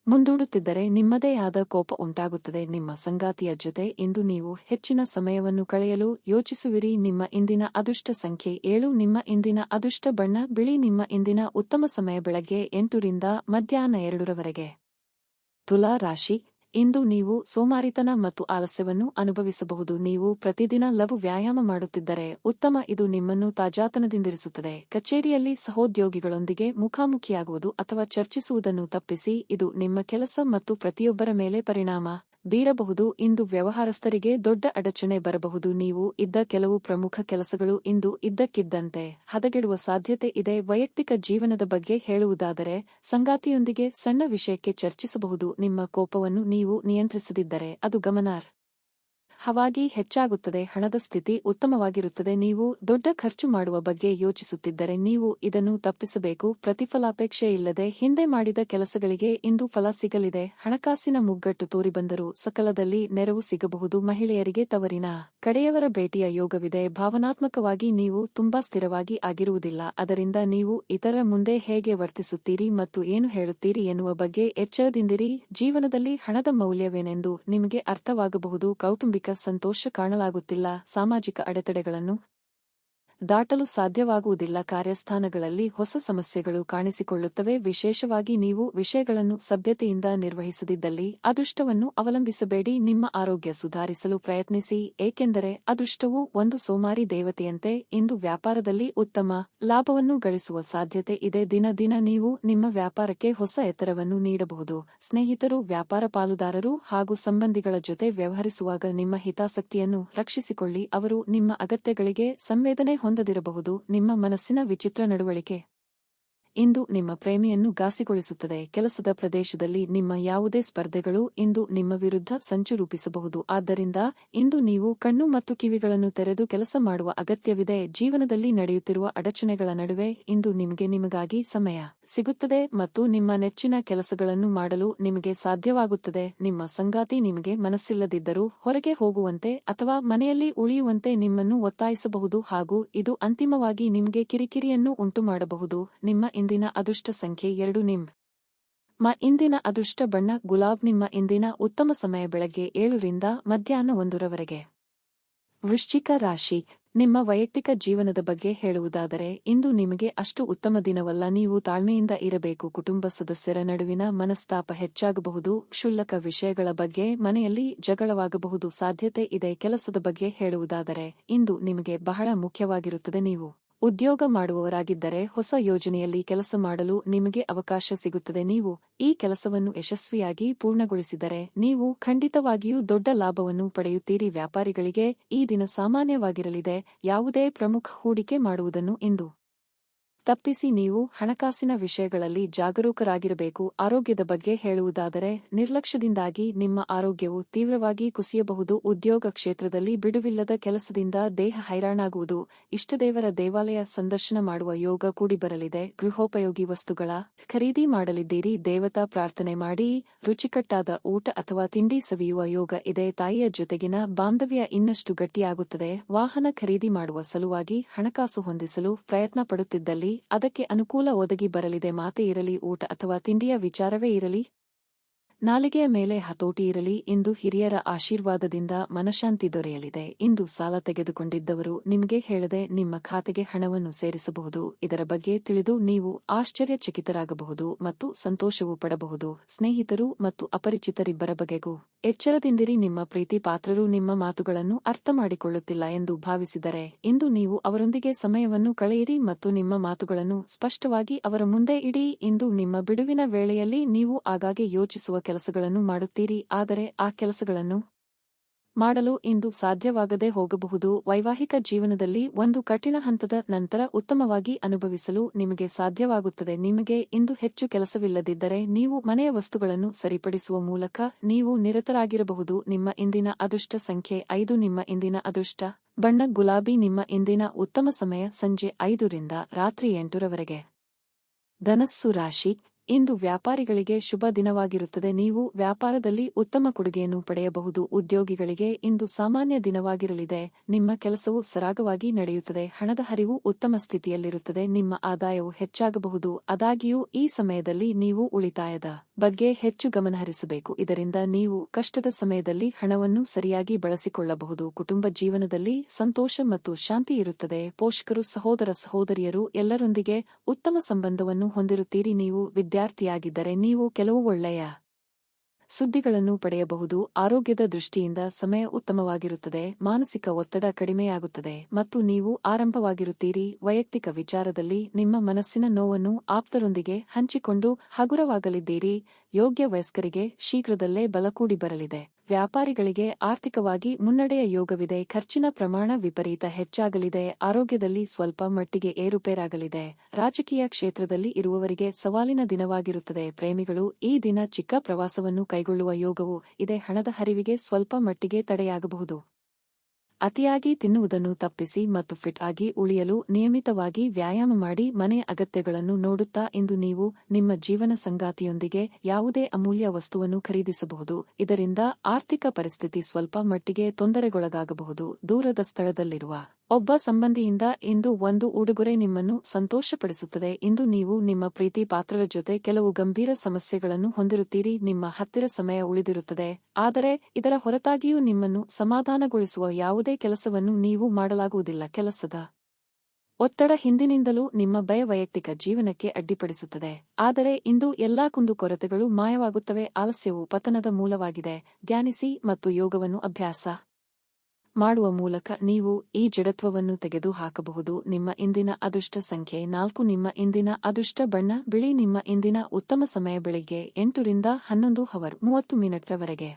ಮುಂದೂಡುತ್ತಿದ್ದರೆ ನಿಮ್ಮದೇ ಆದ ಕೋಪ ಉಂಟಾಗುತ್ತದೆ. ನಿಮ್ಮ ಸಂಗಾತಿಯ ಜೊತೆ ಇಂದು ನೀವು ಹೆಚ್ಚಿನ ಸಮಯವನ್ನು ಕಳೆಯಲು ಯೋಚಿಸುವಿರಿ. ನಿಮ್ಮ ಇಂದಿನ ಅದೃಷ್ಟ ಸಂಖ್ಯೆ 7. ನಿಮ್ಮ ಇಂದಿನ ಅದೃಷ್ಟ ಬಣ್ಣ ಬಿಳಿ. ನಿಮ್ಮ ಇಂದಿನ ಉತ್ತಮ ಸಮಯ ಬೆಳಗ್ಗೆ 8 ರಿಂದ ಮಧ್ಯಾಹ್ನ 2 ತುಲಾ ರಾಶಿ ಇಂದು ನೀವು ಸೋಮಾರಿತನ ಮತ್ತು ಆಲಸ್ಯವನ್ನು ಅನುಭವಿಸಬಹುದು. ನೀವು ಪ್ರತಿದಿನ ಲಘು ವ್ಯಾಯಾಮ ಮಾಡುತ್ತಿದ್ದರೆ ಉತ್ತಮ. ಇದು ನಿಮ್ಮನ್ನು ತಾಜಾತನದಿಂದಿರಿಸುತ್ತದೆ. ಕಚೇರಿಯಲ್ಲಿ ಸಹೋದ್ಯೋಗಿಗಳೊಂದಿಗೆ ಮುಖಾಮುಖಿಯಾಗುವುದು ಅಥವಾ ಚರ್ಚಿಸುವುದನ್ನು ತಪ್ಪಿಸಿ. ಇದು ನಿಮ್ಮ ಕೆಲಸ ಮತ್ತು ಪ್ರತಿಯೊಬ್ಬರ ಮೇಲೆ ಪರಿಣಾಮ ಬೀರಬಹುದು. ಇಂದು ವ್ಯವಹಾರಸ್ಥರಿಗೆ ದೊಡ್ಡ ಅಡಚಣೆ ಬರಬಹುದು. ನೀವು ಇದ್ದ ಕೆಲವು ಪ್ರಮುಖ ಕೆಲಸಗಳು ಇಂದು ಇದ್ದಕ್ಕಿದ್ದಂತೆ ಹದಗೆಡುವ ಸಾಧ್ಯತೆ ಇದೆ. ವೈಯಕ್ತಿಕ ಜೀವನದ ಬಗ್ಗೆ ಹೇಳುವುದಾದರೆ, ಸಂಗಾತಿಯೊಂದಿಗೆ ಸಣ್ಣ ವಿಷಯಕ್ಕೆ ಚರ್ಚಿಸಬಹುದು. ನಿಮ್ಮ ಕೋಪವನ್ನು ನೀವು ನಿಯಂತ್ರಿಸದಿದ್ದರೆ ಅದು ಗಮನಾರ್ಹವಾಗಿ ಹೆಚ್ಚಾಗುತ್ತದೆ. ಹಣದ ಸ್ಥಿತಿ ಉತ್ತಮವಾಗಿರುತ್ತದೆ. ನೀವು ದೊಡ್ಡ ಖರ್ಚು ಮಾಡುವ ಬಗ್ಗೆ ಯೋಚಿಸುತ್ತಿದ್ದರೆ ನೀವು ಇದನ್ನು ತಪ್ಪಿಸಬೇಕು. ಪ್ರತಿಫಲಾಪೇಕ್ಷೆ ಇಲ್ಲದೆ ಹಿಂದೆ ಮಾಡಿದ ಕೆಲಸಗಳಿಗೆ ಇಂದು ಫಲ ಸಿಗಲಿದೆ. ಹಣಕಾಸಿನ ಮುಗ್ಗಟ್ಟು ತೋರಿಬಂದರೂ ಸಕಾಲದಲ್ಲಿ ನೆರವು ಸಿಗಬಹುದು. ಮಹಿಳೆಯರಿಗೆ ತವರಿನ ಕಡೆಯವರ ಭೇಟಿಯ ಯೋಗವಿದೆ. ಭಾವನಾತ್ಮಕವಾಗಿ ನೀವು ತುಂಬಾ ಸ್ಥಿರವಾಗಿ ಆಗಿರುವುದಿಲ್ಲ. ಅದರಿಂದ ನೀವು ಇತರರ ಮುಂದೆ ಹೇಗೆ ವರ್ತಿಸುತ್ತೀರಿ ಮತ್ತು ಏನು ಹೇಳುತ್ತೀರಿ ಎನ್ನುವ ಬಗ್ಗೆ ಎಚ್ಚರದಿಂದಿರಿ. ಜೀವನದಲ್ಲಿ ಹಣದ ಮೌಲ್ಯವೇನೆಂದು ನಿಮಗೆ ಅರ್ಥವಾಗಬಹುದು. ಕೌಟುಂಬಿಕ ಸಂತೋಷ ಕಾಣಲಾಗುತ್ತಿಲ್ಲ. ಸಾಮಾಜಿಕ ಅಡೆತಡೆಗಳನ್ನು ದಾಟಲು ಸಾಧ್ಯವಾಗುವುದಿಲ್ಲ. ಕಾರ್ಯಸ್ಥಾನಗಳಲ್ಲಿ ಹೊಸ ಸಮಸ್ಯೆಗಳು ಕಾಣಿಸಿಕೊಳ್ಳುತ್ತವೆ. ವಿಶೇಷವಾಗಿ ನೀವು ವಿಷಯಗಳನ್ನು ಸಭ್ಯತೆಯಿಂದ ನಿರ್ವಹಿಸದಿದ್ದಲ್ಲಿ ಅದೃಷ್ಟವನ್ನು ಅವಲಂಬಿಸಬೇಡಿ. ನಿಮ್ಮ ಆರೋಗ್ಯ ಸುಧಾರಿಸಲು ಪ್ರಯತ್ನಿಸಿ, ಏಕೆಂದರೆ ಅದೃಷ್ಟವು ಒಂದು ಸೋಮಾರಿ ದೇವತೆಯಂತೆ. ಇಂದು ವ್ಯಾಪಾರದಲ್ಲಿ ಉತ್ತಮ ಲಾಭವನ್ನು ಗಳಿಸುವ ಸಾಧ್ಯತೆ ಇದೆ. ದಿನ ನೀವು ನಿಮ್ಮ ವ್ಯಾಪಾರಕ್ಕೆ ಹೊಸ ಎತ್ತರವನ್ನು ನೀಡಬಹುದು. ಸ್ನೇಹಿತರು, ವ್ಯಾಪಾರ ಪಾಲುದಾರರು ಹಾಗೂ ಸಂಬಂಧಿಗಳ ಜೊತೆ ವ್ಯವಹರಿಸುವಾಗ ನಿಮ್ಮ ಹಿತಾಸಕ್ತಿಯನ್ನು ರಕ್ಷಿಸಿಕೊಳ್ಳಿ. ಅವರು ನಿಮ್ಮ ಅಗತ್ಯಗಳಿಗೆ ಸಂವೇದನೆ ಹೊಂದದಿರಬಹುದು. ನಿಮ್ಮ ಮನಸ್ಸಿನ ವಿಚಿತ್ರ ನಡವಳಿಕೆ ಇಂದು ನಿಮ್ಮ ಪ್ರೇಮಿಯನ್ನು ಘಾಸಿಗೊಳಿಸುತ್ತದೆ. ಕೆಲಸದ ಪ್ರದೇಶದಲ್ಲಿ ನಿಮ್ಮ ಯಾವುದೇ ಸ್ಪರ್ಧೆಗಳು ಇಂದು ನಿಮ್ಮ ವಿರುದ್ಧ ಸಂಚು ರೂಪಿಸಬಹುದು. ಆದ್ದರಿಂದ ಇಂದು ನೀವು ಕಣ್ಣು ಮತ್ತು ಕಿವಿಗಳನ್ನು ತೆರೆದು ಕೆಲಸ ಮಾಡುವ ಅಗತ್ಯವಿದೆ. ಜೀವನದಲ್ಲಿ ನಡೆಯುತ್ತಿರುವ ಅಡಚಣೆಗಳ ನಡುವೆ ಇಂದು ನಿಮಗಾಗಿ ಸಮಯ ಸಿಗುತ್ತದೆ ಮತ್ತು ನಿಮ್ಮ ನೆಚ್ಚಿನ ಕೆಲಸಗಳನ್ನು ಮಾಡಲು ನಿಮಗೆ ಸಾಧ್ಯವಾಗುತ್ತದೆ. ನಿಮ್ಮ ಸಂಗಾತಿ ನಿಮಗೆ ಮನಸ್ಸಿಲ್ಲದಿದ್ದರೂ ಹೊರಗೆ ಹೋಗುವಂತೆ ಅಥವಾ ಮನೆಯಲ್ಲಿ ಉಳಿಯುವಂತೆ ನಿಮ್ಮನ್ನು ಒತ್ತಾಯಿಸಬಹುದು ಹಾಗೂ ಇದು ಅಂತಿಮವಾಗಿ ನಿಮಗೆ ಕಿರಿಕಿರಿಯನ್ನು ಉಂಟುಮಾಡಬಹುದು. ನಿಮ್ಮ ಇಂದಿನ ಅದೃಷ್ಟ ಸಂಖ್ಯೆ 2. ನಿಮ್ಮ ಇಂದಿನ ಅದೃಷ್ಟ ಬಣ್ಣ ಗುಲಾಬ್. ನಿಮ್ಮ ಇಂದಿನ ಉತ್ತಮ ಸಮಯ ಬೆಳಗ್ಗೆ 7 ರಿಂದ ಮಧ್ಯಾಹ್ನ 1 ರವರೆಗೆ. ವೃಶ್ಚಿಕ ರಾಶಿ. ನಿಮ್ಮ ವೈಯಕ್ತಿಕ ಜೀವನದ ಬಗ್ಗೆ ಹೇಳುವುದಾದರೆ ಇಂದು ನಿಮಗೆ ಅಷ್ಟು ಉತ್ತಮ ದಿನವಲ್ಲ. ನೀವು ತಾಳ್ಮೆಯಿಂದ ಇರಬೇಕು. ಕುಟುಂಬ ಸದಸ್ಯರ ನಡುವಿನ ಮನಸ್ತಾಪ ಹೆಚ್ಚಾಗಬಹುದು. ಕ್ಷುಲ್ಲಕ ವಿಷಯಗಳ ಬಗ್ಗೆ ಮನೆಯಲ್ಲಿ ಜಗಳವಾಗಬಹುದು ಸಾಧ್ಯತೆ ಇದೆ. ಕೆಲಸದ ಬಗ್ಗೆ ಹೇಳುವುದಾದರೆ ಇಂದು ನಿಮಗೆ ಬಹಳ ಮುಖ್ಯವಾಗಿರುತ್ತದೆ. ನೀವು ಉದ್ಯೋಗ ಮಾಡುವವರಾಗಿದ್ದರೆ ಹೊಸ ಯೋಜನೆಯಲ್ಲಿ ಕೆಲಸ ಮಾಡಲು ನಿಮಗೆ ಅವಕಾಶ ಸಿಗುತ್ತದೆ. ನೀವು ಈ ಕೆಲಸವನ್ನು ಯಶಸ್ವಿಯಾಗಿ ಪೂರ್ಣಗೊಳಿಸಿದರೆ ನೀವು ಖಂಡಿತವಾಗಿಯೂ ದೊಡ್ಡ ಲಾಭವನ್ನು ಪಡೆಯುತ್ತೀರಿ. ವ್ಯಾಪಾರಿಗಳಿಗೆ ಈ ದಿನ ಸಾಮಾನ್ಯವಾಗಿರಲಿದೆ. ಯಾವುದೇ ಪ್ರಮುಖ ಹೂಡಿಕೆ ಮಾಡುವುದನ್ನು ಇಂದು ತಪ್ಪಿಸಿ. ನೀವು ಹಣಕಾಸಿನ ವಿಷಯಗಳಲ್ಲಿ ಜಾಗರೂಕರಾಗಿರಬೇಕು. ಆರೋಗ್ಯದ ಬಗ್ಗೆ ಹೇಳುವುದಾದರೆ ನಿರ್ಲಕ್ಷ್ಯದಿಂದಾಗಿ ನಿಮ್ಮ ಆರೋಗ್ಯವು ತೀವ್ರವಾಗಿ ಕುಸಿಯಬಹುದು. ಉದ್ಯೋಗ ಕ್ಷೇತ್ರದಲ್ಲಿ ಬಿಡುವಿಲ್ಲದ ಕೆಲಸದಿಂದ ದೇಹ ಹೈರಾಣಾಗುವುದು. ಇಷ್ಟದೇವರ ದೇವಾಲಯ ಸಂದರ್ಶನ ಮಾಡುವ ಯೋಗ ಕೂಡಿಬರಲಿದೆ. ಗೃಹೋಪಯೋಗಿ ವಸ್ತುಗಳ ಖರೀದಿ ಮಾಡಲಿದ್ದೀರಿ. ದೇವತಾ ಪ್ರಾರ್ಥನೆ ಮಾಡಿ ರುಚಿಕಟ್ಟಾದ ಊಟ ಅಥವಾ ತಿಂಡಿ ಸವಿಯುವ ಯೋಗ ಇದೆ. ತಾಯಿಯ ಜೊತೆಗಿನ ಬಾಂಧವ್ಯ ಇನ್ನಷ್ಟು ಗಟ್ಟಿಯಾಗುತ್ತದೆ. ವಾಹನ ಖರೀದಿ ಮಾಡುವ ಸಲುವಾಗಿ ಹಣಕಾಸು ಹೊಂದಿಸಲು ಪ್ರಯತ್ನ ಪಡುತ್ತಿದ್ದಲ್ಲಿ ಅದಕ್ಕೆ ಅನುಕೂಲ ಒದಗಿ ಬರಲಿದೆ. ಮಾತೇ ಇರಲಿ, ಊಟ ಅಥವಾ ತಿಂಡಿಯ ವಿಚಾರವೇ ಇರಲಿ, ನಾಲಿಗೆಯ ಮೇಲೆ ಹತೋಟಿ ಇರಲಿ. ಇಂದು ಹಿರಿಯರ ಆಶೀರ್ವಾದದಿಂದ ಮನಃಶಾಂತಿ ದೊರೆಯಲಿದೆ. ಇಂದು ಸಾಲ ತೆಗೆದುಕೊಂಡಿದ್ದವರು ನಿಮಗೆ ಹೇಳದೆ ನಿಮ್ಮ ಖಾತೆಗೆ ಹಣವನ್ನು ಸೇರಿಸಬಹುದು. ಇದರ ಬಗ್ಗೆ ತಿಳಿದು ನೀವು ಆಶ್ಚರ್ಯಚಕಿತರಾಗಬಹುದು ಮತ್ತು ಸಂತೋಷವೂ ಪಡಬಹುದು. ಸ್ನೇಹಿತರು ಮತ್ತು ಅಪರಿಚಿತರಿಬ್ಬರ ಬಗೆಗೂ ಎಚ್ಚರದಿಂದಿರಿ. ನಿಮ್ಮ ಪ್ರೀತಿ ಪಾತ್ರರು ನಿಮ್ಮ ಮಾತುಗಳನ್ನು ಅರ್ಥ ಮಾಡಿಕೊಳ್ಳುತ್ತಿಲ್ಲ ಎಂದು ಭಾವಿಸಿದರೆ ಇಂದು ನೀವು ಅವರೊಂದಿಗೆ ಸಮಯವನ್ನು ಕಳೆಯಿರಿ ಮತ್ತು ನಿಮ್ಮ ಮಾತುಗಳನ್ನು ಸ್ಪಷ್ಟವಾಗಿ ಅವರ ಮುಂದೆ ಇಡಿ. ಇಂದು ನಿಮ್ಮ ಬಿಡುವಿನ ವೇಳೆಯಲ್ಲಿ ನೀವು ಆಗಾಗ್ಗೆ ಯೋಚಿಸುವ ಕೆಲಸಗಳನ್ನು ಮಾಡುತ್ತೀರಿ, ಆದರೆ ಆ ಕೆಲಸಗಳನ್ನು ಮಾಡಲು ಇಂದು ಸಾಧ್ಯವಾಗದೆ ಹೋಗಬಹುದು. ವೈವಾಹಿಕ ಜೀವನದಲ್ಲಿ ಒಂದು ಕಠಿಣ ಹಂತದ ನಂತರ ಉತ್ತಮವಾಗಿ ಅನುಭವಿಸಲು ನಿಮಗೆ ಸಾಧ್ಯವಾಗುತ್ತದೆ. ನಿಮಗೆ ಇಂದು ಹೆಚ್ಚು ಕೆಲಸವಿಲ್ಲದಿದ್ದರೆ ನೀವು ಮನೆಯ ವಸ್ತುಗಳನ್ನು ಸರಿಪಡಿಸುವ ಮೂಲಕ ನೀವು ನಿರತರಾಗಿರಬಹುದು. ನಿಮ್ಮ ಇಂದಿನ ಅದೃಷ್ಟ ಸಂಖ್ಯೆ 5. ನಿಮ್ಮ ಇಂದಿನ ಅದೃಷ್ಟ ಬಣ್ಣ ಗುಲಾಬಿ. ನಿಮ್ಮ ಇಂದಿನ ಉತ್ತಮ ಸಮಯ ಸಂಜೆ 5 ರಿಂದ ರಾತ್ರಿ 8 ರವರೆಗೆ. ಧನಸ್ಸು ರಾಶಿ. ಇಂದು ವ್ಯಾಪಾರಿಗಳಿಗೆ ಶುಭ ದಿನವಾಗಿರುತ್ತದೆ. ನೀವು ವ್ಯಾಪಾರದಲ್ಲಿ ಉತ್ತಮ ಕೊಡುಗೆಯನ್ನು ಪಡೆಯಬಹುದು. ಉದ್ಯೋಗಿಗಳಿಗೆ ಇಂದು ಸಾಮಾನ್ಯ ದಿನವಾಗಿರಲಿದೆ. ನಿಮ್ಮ ಕೆಲಸವು ಸರಾಗವಾಗಿ ನಡೆಯುತ್ತದೆ. ಹಣದ ಹರಿವು ಉತ್ತಮ ಸ್ಥಿತಿಯಲ್ಲಿರುತ್ತದೆ. ನಿಮ್ಮ ಆದಾಯವು ಹೆಚ್ಚಾಗಬಹುದು. ಆದಾಗ್ಯೂ ಈ ಸಮಯದಲ್ಲಿ ನೀವು ಉಳಿತಾಯದ ಬಗ್ಗೆ ಹೆಚ್ಚು ಗಮನಹರಿಸಬೇಕು. ಇದರಿಂದ ನೀವು ಕಷ್ಟದ ಸಮಯದಲ್ಲಿ ಹಣವನ್ನು ಸರಿಯಾಗಿ ಬಳಸಿಕೊಳ್ಳಬಹುದು. ಕುಟುಂಬ ಜೀವನದಲ್ಲಿ ಸಂತೋಷ ಮತ್ತು ಶಾಂತಿ ಇರುತ್ತದೆ. ಪೋಷಕರು, ಸಹೋದರ ಸಹೋದರಿಯರು ಎಲ್ಲರೊಂದಿಗೆ ಉತ್ತಮ ಸಂಬಂಧವನ್ನು ಹೊಂದಿರುತ್ತೀರಿ. ನೀವು ವಿದ್ಯಾರ್ಥಿಯಾಗಿದ್ದರೆ ನೀವು ಕೆಲವು ಒಳ್ಳೆಯ ಸುದ್ದಿಗಳನ್ನು ಪಡೆಯಬಹುದು. ಆರೋಗ್ಯದ ದೃಷ್ಟಿಯಿಂದ ಸಮಯ ಉತ್ತಮವಾಗಿರುತ್ತದೆ. ಮಾನಸಿಕ ಒತ್ತಡ ಕಡಿಮೆಯಾಗುತ್ತದೆ ಮತ್ತು ನೀವು ಆರಂಭವಾಗಿರುತ್ತೀರಿ. ವೈಯಕ್ತಿಕ ವಿಚಾರದಲ್ಲಿ ನಿಮ್ಮ ಮನಸ್ಸಿನ ನೋವನ್ನು ಆಪ್ತರೊಂದಿಗೆ ಹಂಚಿಕೊಂಡು ಹಗುರವಾಗಲಿದ್ದೀರಿ. ಯೋಗ್ಯ ವಯಸ್ಕರಿಗೆ ಶೀಘ್ರದಲ್ಲೇ ಬಲ ಕೂಡಿ ಬರಲಿದೆ. ವ್ಯಾಪಾರಿಗಳಿಗೆ ಆರ್ಥಿಕವಾಗಿ ಮುನ್ನಡೆಯ ಯೋಗವಿದೆ. ಖರ್ಚಿನ ಪ್ರಮಾಣ ವಿಪರೀತ ಹೆಚ್ಚಾಗಲಿದೆ. ಆರೋಗ್ಯದಲ್ಲಿ ಸ್ವಲ್ಪ ಮಟ್ಟಿಗೆ ಏರುಪೇರಾಗಲಿದೆ. ರಾಜಕೀಯ ಕ್ಷೇತ್ರದಲ್ಲಿ ಇರುವವರಿಗೆ ಸವಾಲಿನ ದಿನವಾಗಿರುತ್ತದೆ. ಪ್ರೇಮಿಗಳು ಈ ದಿನ ಚಿಕ್ಕ ಪ್ರವಾಸವನ್ನು ಕೈಗೊಳ್ಳುವ ಯೋಗವೂ ಇದೆ. ಹಣದ ಹರಿವಿಗೆ ಸ್ವಲ್ಪ ಮಟ್ಟಿಗೆ ತಡೆಯಾಗಬಹುದು. ಅತಿಯಾಗಿ ತಿನ್ನುವುದನ್ನು ತಪ್ಪಿಸಿ ಮತ್ತು ಫಿಟ್ ಆಗಿ ಉಳಿಯಲು ನಿಯಮಿತವಾಗಿ ವ್ಯಾಯಾಮ ಮಾಡಿ. ಮನೆಯ ಅಗತ್ಯಗಳನ್ನು ನೋಡುತ್ತಾ ಇಂದು ನೀವು ನಿಮ್ಮ ಜೀವನ ಸಂಗಾತಿಯೊಂದಿಗೆ ಯಾವುದೇ ಅಮೂಲ್ಯ ವಸ್ತುವನ್ನು ಖರೀದಿಸಬಹುದು. ಇದರಿಂದ ಆರ್ಥಿಕ ಪರಿಸ್ಥಿತಿ ಸ್ವಲ್ಪ ಮಟ್ಟಿಗೆ ತೊಂದರೆಗೊಳಗಾಗಬಹುದು. ದೂರದ ಸ್ಥಳದಲ್ಲಿರುವ ಒಬ್ಬ ಸಂಬಂಧಿಯಿಂದ ಇಂದು ಒಂದು ಉಡುಗೊರೆ ನಿಮ್ಮನ್ನು ಸಂತೋಷಪಡಿಸುತ್ತದೆ. ಇಂದು ನೀವು ನಿಮ್ಮ ಪ್ರೀತಿ ಪಾತ್ರರ ಜೊತೆ ಕೆಲವು ಗಂಭೀರ ಸಮಸ್ಯೆಗಳನ್ನು ಹೊಂದಿರುತ್ತೀರಿ. ನಿಮ್ಮ ಹತ್ತಿರ ಸಮಯ ಉಳಿದಿರುತ್ತದೆ, ಆದರೆ ಇದರ ಹೊರತಾಗಿಯೂ ನಿಮ್ಮನ್ನು ಸಮಾಧಾನಗೊಳಿಸುವ ಯಾವುದೇ ಕೆಲಸವನ್ನು ನೀವು ಮಾಡಲಾಗುವುದಿಲ್ಲ. ಕೆಲಸದ ಒತ್ತಡ ಹಿಂದಿನಿಂದಲೂ ನಿಮ್ಮ ವೈಯಕ್ತಿಕ ಜೀವನಕ್ಕೆ ಅಡ್ಡಿಪಡಿಸುತ್ತದೆ. ಆದರೆ ಇಂದು ಎಲ್ಲಾ ಕುಂದುಕೊರತೆಗಳು ಮಾಯವಾಗುತ್ತವೆ. ಆಲಸ್ಯವು ಪತನದ ಮೂಲವಾಗಿದೆ. ಧ್ಯಾನಿಸಿ ಮತ್ತು ಯೋಗವನ್ನು ಅಭ್ಯಾಸ ಮಾಡುವ ಮೂಲಕ ನೀವು ಈ ಜಡತ್ವವನ್ನು ತೆಗೆದು ಹಾಕಬಹುದು. ನಿಮ್ಮ ಇಂದಿನ ಅದೃಷ್ಟ ಸಂಖ್ಯೆ 4. ನಿಮ್ಮ ಇಂದಿನ ಅದೃಷ್ಟ ಬಣ್ಣ ಬಿಳಿ. ನಿಮ್ಮ ಇಂದಿನ ಉತ್ತಮ ಸಮಯ ಬೆಳಿಗ್ಗೆ 8 ರಿಂದ 11:30 ರವರೆಗೆ.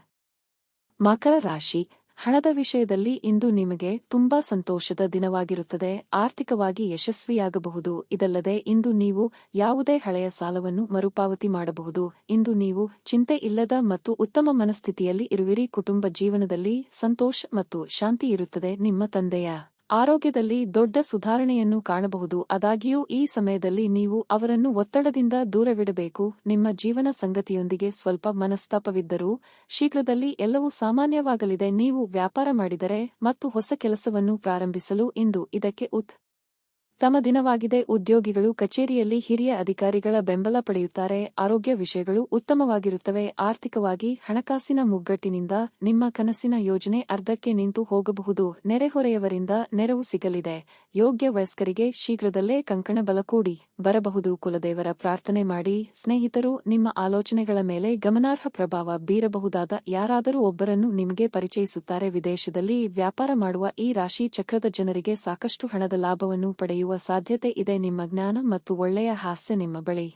ಮಕರ ರಾಶಿ. ಹಣದ ವಿಷಯದಲ್ಲಿ ಇಂದು ನಿಮಗೆ ತುಂಬಾ ಸಂತೋಷದ ದಿನವಾಗಿರುತ್ತದೆ. ಆರ್ಥಿಕವಾಗಿ ಯಶಸ್ವಿಯಾಗಬಹುದು. ಇದಲ್ಲದೆ ಇಂದು ನೀವು ಯಾವುದೇ ಹಳೆಯ ಸಾಲವನ್ನು ಮರುಪಾವತಿ ಮಾಡಬಹುದು. ಇಂದು ನೀವು ಚಿಂತೆ ಇಲ್ಲದ ಮತ್ತು ಉತ್ತಮ ಮನಸ್ಥಿತಿಯಲ್ಲಿ ಇರುವಿರಿ. ಕುಟುಂಬ ಜೀವನದಲ್ಲಿ ಸಂತೋಷ ಮತ್ತು ಶಾಂತಿ ಇರುತ್ತದೆ. ನಿಮ್ಮ ತಂದೆಯ ಆರೋಗ್ಯದಲ್ಲಿ ದೊಡ್ಡ ಸುಧಾರಣೆಯನ್ನು ಕಾಣಬಹುದು. ಆದಾಗ್ಯೂ ಈ ಸಮಯದಲ್ಲಿ ನೀವು ಅವರನ್ನು ಒತ್ತಡದಿಂದ ದೂರವಿಡಬೇಕು. ನಿಮ್ಮ ಜೀವನ ಸಂಗತಿಯೊಂದಿಗೆ ಸ್ವಲ್ಪ ಮನಸ್ತಾಪವಿದ್ದರೂ ಶೀಘ್ರದಲ್ಲಿ ಎಲ್ಲವೂ ಸಾಮಾನ್ಯವಾಗಲಿದೆ. ನೀವು ವ್ಯಾಪಾರ ಮಾಡಿದರೆ ಮತ್ತು ಹೊಸ ಕೆಲಸವನ್ನು ಪ್ರಾರಂಭಿಸಲು ಇಂದು ಇದಕ್ಕೆ ತಮ್ಮ ದಿನವಾಗಿದೆ. ಉದ್ಯೋಗಿಗಳು ಕಚೇರಿಯಲ್ಲಿ ಹಿರಿಯ ಅಧಿಕಾರಿಗಳ ಬೆಂಬಲ ಪಡೆಯುತ್ತಾರೆ. ಆರೋಗ್ಯ ವಿಷಯಗಳು ಉತ್ತಮವಾಗಿರುತ್ತವೆ. ಆರ್ಥಿಕವಾಗಿ ಹಣಕಾಸಿನ ಮುಗ್ಗಟ್ಟಿನಿಂದ ನಿಮ್ಮ ಕನಸಿನ ಯೋಜನೆ ಅರ್ಧಕ್ಕೆ ನಿಂತು ಹೋಗಬಹುದು. ನೆರೆಹೊರೆಯವರಿಂದ ನೆರವು ಸಿಗಲಿದೆ. ಯೋಗ್ಯ ವಯಸ್ಕರಿಗೆ ಶೀಘ್ರದಲ್ಲೇ ಕಂಕಣ ಬಲ ಕೂಡಿ ಬರಬಹುದು. ಕುಲದೇವರ ಪ್ರಾರ್ಥನೆ ಮಾಡಿ. ಸ್ನೇಹಿತರು ನಿಮ್ಮ ಆಲೋಚನೆಗಳ ಮೇಲೆ ಗಮನಾರ್ಹ ಪ್ರಭಾವ ಬೀರಬಹುದಾದ ಯಾರಾದರೂ ಒಬ್ಬರನ್ನು ನಿಮಗೆ ಪರಿಚಯಿಸುತ್ತಾರೆ. ವಿದೇಶದಲ್ಲಿ ವ್ಯಾಪಾರ ಮಾಡುವ ಈ ರಾಶಿ ಚಕ್ರದ ಜನರಿಗೆ ಸಾಕಷ್ಟು ಹಣದ ಲಾಭವನ್ನು ಪಡೆಯುವ ಸಾಧ್ಯತೆ ಇದೆ. ನಿಮ್ಮ ಜ್ಞಾನ ಮತ್ತು ಒಳ್ಳೆಯ ಹಾಸ್ಯ ನಿಮ್ಮ ಬಳಿ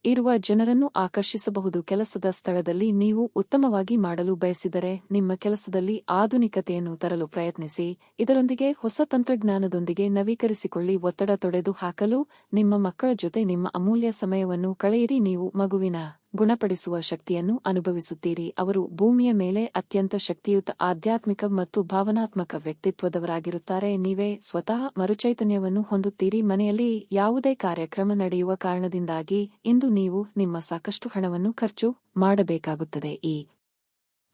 ಇರುವ ಜನರನ್ನು ಆಕರ್ಷಿಸಬಹುದು. ಕೆಲಸದ ಸ್ಥಳದಲ್ಲಿ ನೀವು ಉತ್ತಮವಾಗಿ ಮಾಡಲು ಬಯಸಿದರೆ ನಿಮ್ಮ ಕೆಲಸದಲ್ಲಿ ಆಧುನಿಕತೆಯನ್ನು ತರಲು ಪ್ರಯತ್ನಿಸಿ. ಇದರೊಂದಿಗೆ ಹೊಸ ತಂತ್ರಜ್ಞಾನದೊಂದಿಗೆ ನವೀಕರಿಸಿಕೊಳ್ಳಿ. ಒತ್ತಡ ತೊಡೆದು ಹಾಕಲು ನಿಮ್ಮ ಮಕ್ಕಳ ಜೊತೆ ನಿಮ್ಮ ಅಮೂಲ್ಯ ಸಮಯವನ್ನು ಕಳೆಯಿರಿ. ನೀವು ಮಗುವಿನ ಗುಣಪಡಿಸುವ ಶಕ್ತಿಯನ್ನು ಅನುಭವಿಸುತ್ತೀರಿ. ಅವರು ಭೂಮಿಯ ಮೇಲೆ ಅತ್ಯಂತ ಶಕ್ತಿಯುತ ಆಧ್ಯಾತ್ಮಿಕ ಮತ್ತು ಭಾವನಾತ್ಮಕ ವ್ಯಕ್ತಿತ್ವದವರಾಗಿರುತ್ತಾರೆ. ನೀವೇ ಸ್ವತಃ ಮರುಚೈತನ್ಯವನ್ನು ಹೊಂದುತ್ತೀರಿ. ಮನೆಯಲ್ಲಿ ಯಾವುದೇ ಕಾರ್ಯಕ್ರಮ ನಡೆಯುವ ಕಾರಣದಿಂದಾಗಿ ಇಂದು ನೀವು ನಿಮ್ಮ ಸಾಕಷ್ಟು ಹಣವನ್ನು ಖರ್ಚು ಮಾಡಬೇಕಾಗುತ್ತದೆ. ಈ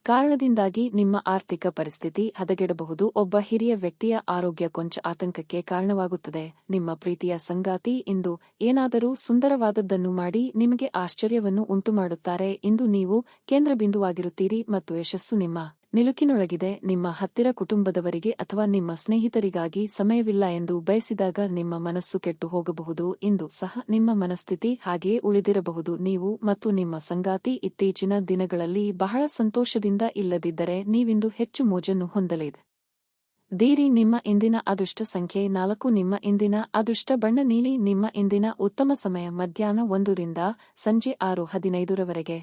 ಕಾರಣದಿಂದಾಗಿ ನಿಮ್ಮ ಆರ್ಥಿಕ ಪರಿಸ್ಥಿತಿ ಹದಗೆಡಬಹುದು. ಒಬ್ಬ ಹಿರಿಯ ವ್ಯಕ್ತಿಯ ಆರೋಗ್ಯ ಕೊಂಚ ಆತಂಕಕ್ಕೆ ಕಾರಣವಾಗುತ್ತದೆ. ನಿಮ್ಮ ಪ್ರೀತಿಯ ಸಂಗಾತಿ ಇಂದು ಏನಾದರೂ ಸುಂದರವಾದದ್ದನ್ನು ಮಾಡಿ ನಿಮಗೆ ಆಶ್ಚರ್ಯವನ್ನು ಉಂಟುಮಾಡುತ್ತಾರೆ. ಇಂದು ನೀವು ಕೇಂದ್ರಬಿಂದುವಾಗಿರುತ್ತೀರಿ ಮತ್ತು ಯಶಸ್ಸು ನಿಮ್ಮ ನಿಲುಕಿನೊಳಗಿದೆ. ನಿಮ್ಮ ಹತ್ತಿರ ಕುಟುಂಬದವರಿಗೆ ಅಥವಾ ನಿಮ್ಮ ಸ್ನೇಹಿತರಿಗಾಗಿ ಸಮಯವಿಲ್ಲ ಎಂದು ಬಯಸಿದಾಗ ನಿಮ್ಮ ಮನಸ್ಸು ಕೆಟ್ಟು ಹೋಗಬಹುದು. ಇಂದು ಸಹ ನಿಮ್ಮ ಮನಸ್ಥಿತಿ ಹಾಗೆಯೇ ಉಳಿದಿರಬಹುದು. ನೀವು ಮತ್ತು ನಿಮ್ಮ ಸಂಗಾತಿ ಇತ್ತೀಚಿನ ದಿನಗಳಲ್ಲಿ ಬಹಳ ಸಂತೋಷದಿಂದ ಇಲ್ಲದಿದ್ದರೆ ನೀವಿಂದು ಹೆಚ್ಚು ಮೋಜನ್ನು ಹೊಂದಲಿದ್ದೀರಿ. ನಿಮ್ಮ ಇಂದಿನ ಅದೃಷ್ಟ ಸಂಖ್ಯೆ 4. ನಿಮ್ಮ ಇಂದಿನ ಅದೃಷ್ಟ ಬಣ್ಣ ನೀಲಿ. ನಿಮ್ಮ ಇಂದಿನ ಉತ್ತಮ ಸಮಯ ಮಧ್ಯಾಹ್ನ 1 ರಿಂದ ಸಂಜೆ 6:15 ರವರೆಗೆ.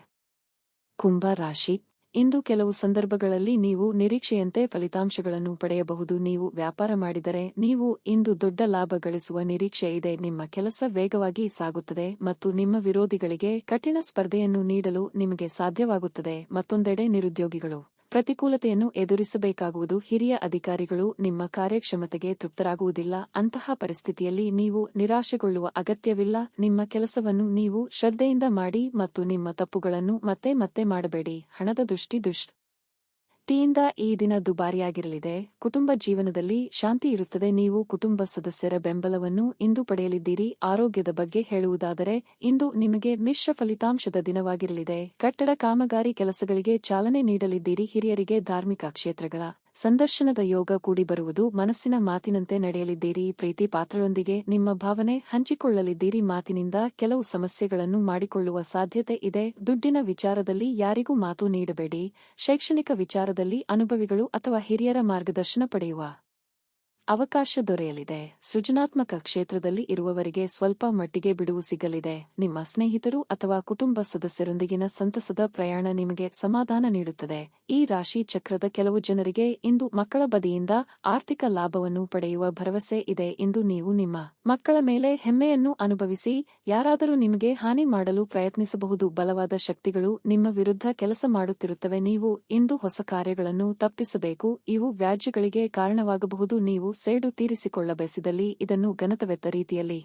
ಕುಂಭ ರಾಶಿ. ಇಂದು ಕೆಲವು ಸಂದರ್ಭಗಳಲ್ಲಿ ನೀವು ನಿರೀಕ್ಷೆಯಂತೆ ಫಲಿತಾಂಶಗಳನ್ನು ಪಡೆಯಬಹುದು. ನೀವು ವ್ಯಾಪಾರ ಮಾಡಿದರೆ ನೀವು ಇಂದು ದೊಡ್ಡ ಲಾಭ ಗಳಿಸುವ ನಿರೀಕ್ಷೆ ಇದೆ. ನಿಮ್ಮ ಕೆಲಸ ವೇಗವಾಗಿ ಸಾಗುತ್ತದೆ ಮತ್ತು ನಿಮ್ಮ ವಿರೋಧಿಗಳಿಗೆ ಕಠಿಣ ಸ್ಪರ್ಧೆಯನ್ನು ನೀಡಲು ನಿಮಗೆ ಸಾಧ್ಯವಾಗುತ್ತದೆ. ಮತ್ತೊಂದೆಡೆ ನಿರುದ್ಯೋಗಿಗಳು ಪ್ರತಿಕೂಲತೆಯನ್ನು ಎದುರಿಸಬೇಕಾಗುವುದು. ಹಿರಿಯ ಅಧಿಕಾರಿಗಳು ನಿಮ್ಮ ಕಾರ್ಯಕ್ಷಮತೆಗೆ ತೃಪ್ತರಾಗುವುದಿಲ್ಲ. ಅಂತಹ ಪರಿಸ್ಥಿತಿಯಲ್ಲಿ ನೀವು ನಿರಾಶೆಗೊಳ್ಳುವ ಅಗತ್ಯವಿಲ್ಲ. ನಿಮ್ಮ ಕೆಲಸವನ್ನು ನೀವು ಶ್ರದ್ಧೆಯಿಂದ ಮಾಡಿ ಮತ್ತು ನಿಮ್ಮ ತಪ್ಪುಗಳನ್ನು ಮತ್ತೆ ಮತ್ತೆ ಮಾಡಬೇಡಿ. ಹಣದ ದೃಷ್ಟಿಯಿಂದ ಈ ದಿನ ದುಬಾರಿಯಾಗಿರಲಿದೆ. ಕುಟುಂಬ ಜೀವನದಲ್ಲಿ ಶಾಂತಿ ಇರುತ್ತದೆ. ನೀವು ಕುಟುಂಬ ಸದಸ್ಯರ ಬೆಂಬಲವನ್ನು ಇಂದು ಪಡೆಯಲಿದ್ದೀರಿ. ಆರೋಗ್ಯದ ಬಗ್ಗೆ ಹೇಳುವುದಾದರೆ ಇಂದು ನಿಮಗೆ ಮಿಶ್ರ ಫಲಿತಾಂಶದ ದಿನವಾಗಿರಲಿದೆ. ಕಟ್ಟಡ ಕಾಮಗಾರಿ ಕೆಲಸಗಳಿಗೆ ಚಾಲನೆ ನೀಡಲಿದ್ದೀರಿ. ಹಿರಿಯರಿಗೆ ಧಾರ್ಮಿಕ ಕ್ಷೇತ್ರಗಳ ಸಂದರ್ಶನದ ಯೋಗ ಕೂಡಿ ಬರುವುದು. ಮನಸ್ಸಿನ ಮಾತಿನಂತೆ ನಡೆಯಲಿದ್ದೀರಿ. ಪ್ರೀತಿ ಪಾತ್ರರೊಂದಿಗೆ ನಿಮ್ಮ ಭಾವನೆ ಹಂಚಿಕೊಳ್ಳಲಿದ್ದೀರಿ. ಮಾತಿನಿಂದ ಕೆಲವು ಸಮಸ್ಯೆಗಳನ್ನು ಮಾಡಿಕೊಳ್ಳುವ ಸಾಧ್ಯತೆ ಇದೆ. ದುಡ್ಡಿನ ವಿಚಾರದಲ್ಲಿ ಯಾರಿಗೂ ಮಾತು ನೀಡಬೇಡಿ. ಶೈಕ್ಷಣಿಕ ವಿಚಾರದಲ್ಲಿ ಅನುಭವಿಗಳು ಅಥವಾ ಹಿರಿಯರ ಮಾರ್ಗದರ್ಶನ ಪಡೆಯುವ ಅವಕಾಶ ದೊರೆಯಲಿದೆ. ಸೃಜನಾತ್ಮಕ ಕ್ಷೇತ್ರದಲ್ಲಿ ಇರುವವರಿಗೆ ಸ್ವಲ್ಪ ಮಟ್ಟಿಗೆ ಬಿಡುವು ಸಿಗಲಿದೆ. ನಿಮ್ಮ ಸ್ನೇಹಿತರು ಅಥವಾ ಕುಟುಂಬ ಸದಸ್ಯರೊಂದಿಗಿನ ಸಂತಸದ ಪ್ರಯಾಣ ನಿಮಗೆ ಸಮಾಧಾನ ನೀಡುತ್ತದೆ. ಈ ರಾಶಿ ಚಕ್ರದ ಕೆಲವು ಜನರಿಗೆ ಇಂದು ಮಕ್ಕಳ ಬದಿಯಿಂದ ಆರ್ಥಿಕ ಲಾಭವನ್ನು ಪಡೆಯುವ ಭರವಸೆ ಇದೆ. ಇಂದು ನೀವು ನಿಮ್ಮ ಮಕ್ಕಳ ಮೇಲೆ ಹೆಮ್ಮೆಯನ್ನು ಅನುಭವಿಸಿ. ಯಾರಾದರೂ ನಿಮಗೆ ಹಾನಿ ಮಾಡಲು ಪ್ರಯತ್ನಿಸಬಹುದು. ಬಲವಾದ ಶಕ್ತಿಗಳು ನಿಮ್ಮ ವಿರುದ್ಧ ಕೆಲಸ ಮಾಡುತ್ತಿರುತ್ತವೆ. ನೀವು ಇಂದು ಹೊಸ ಕಾರ್ಯಗಳನ್ನು ತಪ್ಪಿಸಬೇಕು. ಇವು ವ್ಯಾಜ್ಯಗಳಿಗೆ ಕಾರಣವಾಗಬಹುದು. ನೀವು ಸೇಡು ತೀರಿಸಿಕೊಳ್ಳ ಬಯಸಿದಲ್ಲಿ ಇದನ್ನು ಘನತೆವೆತ್ತ ರೀತಿಯಲ್ಲಿ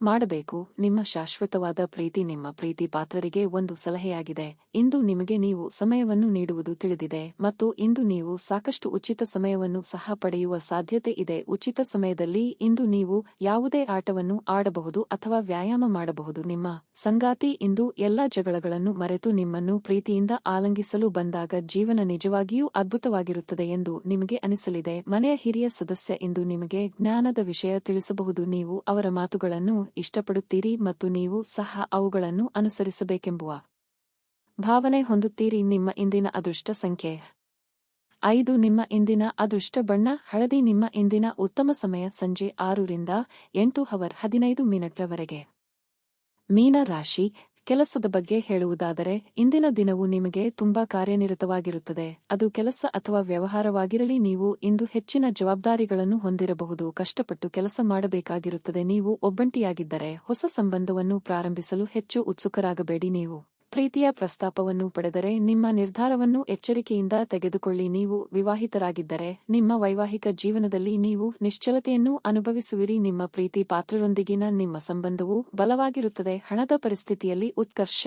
ಮಾಡಬೇಕು. ನಿಮ್ಮ ಶಾಶ್ವತವಾದ ಪ್ರೀತಿ ನಿಮ್ಮ ಪ್ರೀತಿ ಪಾತ್ರರಿಗೆ ಒಂದು ಸಲಹೆಯಾಗಿದೆ. ಇಂದು ನಿಮಗೆ ನೀವು ಸಮಯವನ್ನು ನೀಡುವುದು ತಿಳಿದಿದೆ ಮತ್ತು ಇಂದು ನೀವು ಸಾಕಷ್ಟು ಉಚಿತ ಸಮಯವನ್ನು ಸಹ ಪಡೆಯುವ ಸಾಧ್ಯತೆ ಇದೆ. ಉಚಿತ ಸಮಯದಲ್ಲಿ ಇಂದು ನೀವು ಯಾವುದೇ ಆಟವನ್ನು ಆಡಬಹುದು ಅಥವಾ ವ್ಯಾಯಾಮ ಮಾಡಬಹುದು. ನಿಮ್ಮ ಸಂಗಾತಿ ಇಂದು ಎಲ್ಲಾ ಜಗಳಗಳನ್ನು ಮರೆತು ನಿಮ್ಮನ್ನು ಪ್ರೀತಿಯಿಂದ ಆಲಂಗಿಸಲು ಬಂದಾಗ ಜೀವನ ನಿಜವಾಗಿಯೂ ಅದ್ಭುತವಾಗಿರುತ್ತದೆ ಎಂದು ನಿಮಗೆ ಅನಿಸಲಿದೆ. ಮನೆಯ ಹಿರಿಯ ಸದಸ್ಯ ಇಂದು ನಿಮಗೆ ಜ್ಞಾನದ ವಿಷಯ ತಿಳಿಸಬಹುದು. ನೀವು ಅವರ ಮಾತುಗಳನ್ನು ಇಷ್ಟಪಡುತ್ತೀರಿ ಮತ್ತು ನೀವು ಸಹ ಅವುಗಳನ್ನು ಅನುಸರಿಸಬೇಕೆಂಬುವ ಭಾವನೆ ಹೊಂದುತ್ತೀರಿ. ನಿಮ್ಮ ಇಂದಿನ ಅದೃಷ್ಟ ಸಂಖ್ಯೆ 5. ನಿಮ್ಮ ಇಂದಿನ ಅದೃಷ್ಟ ಬಣ್ಣ ಹಳದಿ. ನಿಮ್ಮ ಇಂದಿನ ಉತ್ತಮ ಸಮಯ ಸಂಜೆ 6 ರಿಂದ 8:15 ರವರೆಗೆ. ಮೀನ ರಾಶಿ. ಕೆಲಸದ ಬಗ್ಗೆ ಹೇಳುವುದಾದರೆ ಇಂದಿನ ದಿನವು ನಿಮಗೆ ತುಂಬಾ ಕಾರ್ಯನಿರತವಾಗಿರುತ್ತದೆ. ಅದು ಕೆಲಸ ಅಥವಾ ವ್ಯವಹಾರವಾಗಿರಲಿ. ನೀವು ಇಂದು ಹೆಚ್ಚಿನ ಜವಾಬ್ದಾರಿಗಳನ್ನು ಹೊಂದಿರಬಹುದು. ಕಷ್ಟಪಟ್ಟು ಕೆಲಸ ಮಾಡಬೇಕಾಗಿರುತ್ತದೆ. ನೀವು ಒಬ್ಬಂಟಿಯಾಗಿದ್ದರೆ ಹೊಸ ಸಂಬಂಧವನ್ನು ಪ್ರಾರಂಭಿಸಲು ಹೆಚ್ಚು ಉತ್ಸುಕರಾಗಬೇಡಿ. ನೀವು ಪ್ರೀತಿಯ ಪ್ರಸ್ತಾಪವನ್ನು ಪಡೆದರೆ ನಿಮ್ಮ ನಿರ್ಧಾರವನ್ನು ಎಚ್ಚರಿಕೆಯಿಂದ ತೆಗೆದುಕೊಳ್ಳಿ. ನೀವು ವಿವಾಹಿತರಾಗಿದ್ದರೆ ನಿಮ್ಮ ವೈವಾಹಿಕ ಜೀವನದಲ್ಲಿ ನೀವು ನಿಶ್ಚಲತೆಯನ್ನು ಅನುಭವಿಸುವಿರಿ. ನಿಮ್ಮ ಪ್ರೀತಿ ಪಾತ್ರರೊಂದಿಗಿನ ನಿಮ್ಮ ಸಂಬಂಧವು ಬಲವಾಗಿರುತ್ತದೆ. ಹಣದ ಪರಿಸ್ಥಿತಿಯಲ್ಲಿ ಉತ್ಕರ್ಷ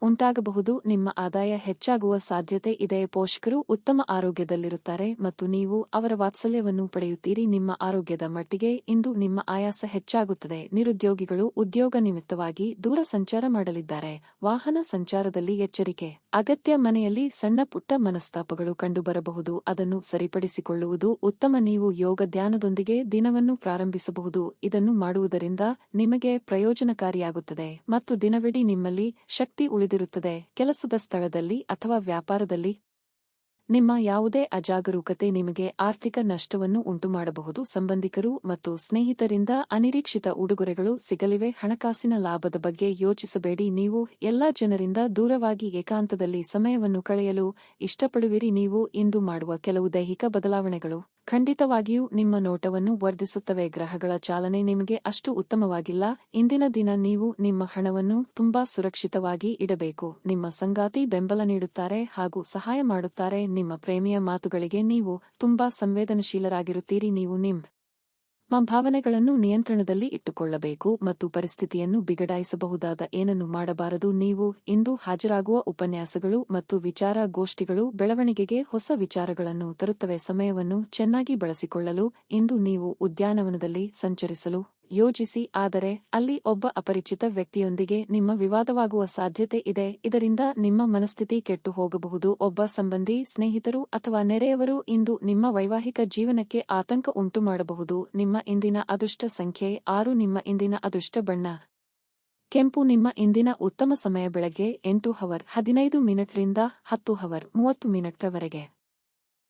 ಉಂಟಾಗಬಹುದು. ನಿಮ್ಮ ಆದಾಯ ಹೆಚ್ಚಾಗುವ ಸಾಧ್ಯತೆ ಇದೆ. ಪೋಷಕರು ಉತ್ತಮ ಆರೋಗ್ಯದಲ್ಲಿರುತ್ತಾರೆ ಮತ್ತು ನೀವು ಅವರ ವಾತ್ಸಲ್ಯವನ್ನು ಪಡೆಯುತ್ತೀರಿ. ನಿಮ್ಮ ಆರೋಗ್ಯದ ಮಟ್ಟಿಗೆ ಇಂದು ನಿಮ್ಮ ಆಯಾಸ ಹೆಚ್ಚಾಗುತ್ತದೆ. ನಿರುದ್ಯೋಗಿಗಳು ಉದ್ಯೋಗ ನಿಮಿತ್ತವಾಗಿ ದೂರ ಸಂಚಾರ ಮಾಡಲಿದ್ದಾರೆ. ವಾಹನ ಸಂಚಾರದಲ್ಲಿ ಎಚ್ಚರಿಕೆ ಅಗತ್ಯ. ಮನೆಯಲ್ಲಿ ಸಣ್ಣ ಪುಟ್ಟ ಮನಸ್ತಾಪಗಳು ಕಂಡುಬರಬಹುದು, ಅದನ್ನು ಸರಿಪಡಿಸಿಕೊಳ್ಳುವುದು ಉತ್ತಮ. ನೀವು ಯೋಗ ಧ್ಯಾನದೊಂದಿಗೆ ದಿನವನ್ನು ಪ್ರಾರಂಭಿಸಬಹುದು. ಇದನ್ನು ಮಾಡುವುದರಿಂದ ನಿಮಗೆ ಪ್ರಯೋಜನಕಾರಿಯಾಗುತ್ತದೆ ಮತ್ತು ದಿನವಿಡೀ ನಿಮ್ಮಲ್ಲಿ ಶಕ್ತಿ ಉಳಿದಿರುತ್ತದೆ. ಕೆಲಸದ ಸ್ಥಳದಲ್ಲಿ ಅಥವಾ ವ್ಯಾಪಾರದಲ್ಲಿ ನಿಮ್ಮ ಯಾವುದೇ ಅಜಾಗರೂಕತೆ ನಿಮಗೆ ಆರ್ಥಿಕ ನಷ್ಟವನ್ನು ಉಂಟುಮಾಡಬಹುದು. ಸಂಬಂಧಿಕರು ಮತ್ತು ಸ್ನೇಹಿತರಿಂದ ಅನಿರೀಕ್ಷಿತ ಉಡುಗೊರೆಗಳು ಸಿಗಲಿವೆ. ಹಣಕಾಸಿನ ಲಾಭದ ಬಗ್ಗೆ ಯೋಚಿಸಬೇಡಿ. ನೀವು ಎಲ್ಲಾ ಜನರಿಂದ ದೂರವಾಗಿ ಏಕಾಂತದಲ್ಲಿ ಸಮಯವನ್ನು ಕಳೆಯಲು ಇಷ್ಟಪಡುವಿರಿ. ನೀವು ಇಂದು ಮಾಡುವ ಕೆಲವು ದೈಹಿಕ ಬದಲಾವಣೆಗಳು ಖಂಡಿತವಾಗಿಯೂ ನಿಮ್ಮ ನೋಟವನ್ನು ವರ್ಧಿಸುತ್ತವೆ. ಗ್ರಹಗಳ ಚಾಲನೆ ನಿಮಗೆ ಅಷ್ಟು ಉತ್ತಮವಾಗಿಲ್ಲ. ಇಂದಿನ ದಿನ ನೀವು ನಿಮ್ಮ ಹಣವನ್ನು ತುಂಬಾ ಸುರಕ್ಷಿತವಾಗಿ ಇಡಬೇಕು. ನಿಮ್ಮ ಸಂಗಾತಿ ಬೆಂಬಲ ನೀಡುತ್ತಾರೆ ಹಾಗೂ ಸಹಾಯ ಮಾಡುತ್ತಾರೆ. ನಿಮ್ಮ ಪ್ರೇಮಿಯ ಮಾತುಗಳಿಗೆ ನೀವು ತುಂಬಾ ಸಂವೇದನಶೀಲರಾಗಿರುತ್ತೀರಿ. ನೀವು ನಿಮ್ಮ ಭಾವನೆಗಳನ್ನು ನಿಯಂತ್ರಣದಲ್ಲಿ ಇಟ್ಟುಕೊಳ್ಳಬೇಕು ಮತ್ತು ಪರಿಸ್ಥಿತಿಯನ್ನು ಬಿಗಡಾಯಿಸಬಹುದಾದ ಏನನ್ನು ಮಾಡಬಾರದು. ನೀವು ಇಂದು ಹಾಜರಾಗುವ ಉಪನ್ಯಾಸಗಳು ಮತ್ತು ವಿಚಾರ ಗೋಷ್ಠಿಗಳು ಬೆಳವಣಿಗೆಗೆ ಹೊಸ ವಿಚಾರಗಳನ್ನು ತರುತ್ತವೆ. ಸಮಯವನ್ನು ಚೆನ್ನಾಗಿ ಬಳಸಿಕೊಳ್ಳಲು ಇಂದು ನೀವು ಉದ್ಯಾನವನದಲ್ಲಿ ಸಂಚರಿಸಲು ಯೋಜಿಸಿ, ಆದರೆ ಅಲ್ಲಿ ಒಬ್ಬ ಅಪರಿಚಿತ ವ್ಯಕ್ತಿಯೊಂದಿಗೆ ನಿಮ್ಮ ವಿವಾದವಾಗುವ ಸಾಧ್ಯತೆ ಇದೆ. ಇದರಿಂದ ನಿಮ್ಮ ಮನಸ್ಥಿತಿ ಕೆಟ್ಟು ಹೋಗಬಹುದು. ಒಬ್ಬ ಸಂಬಂಧಿ, ಸ್ನೇಹಿತರು ಅಥವಾ ನೆರೆಯವರು ಇಂದು ನಿಮ್ಮ ವೈವಾಹಿಕ ಜೀವನಕ್ಕೆ ಆತಂಕ ಉಂಟುಮಾಡಬಹುದು. ನಿಮ್ಮ ಇಂದಿನ ಅದೃಷ್ಟ ಸಂಖ್ಯೆ 6. ನಿಮ್ಮ ಇಂದಿನ ಅದೃಷ್ಟ ಬಣ್ಣ ಕೆಂಪು. ನಿಮ್ಮ ಇಂದಿನ ಉತ್ತಮ ಸಮಯ ಬೆಳಗ್ಗೆ 8:15 ರಿಂದ 10:30 ರವರೆಗೆ.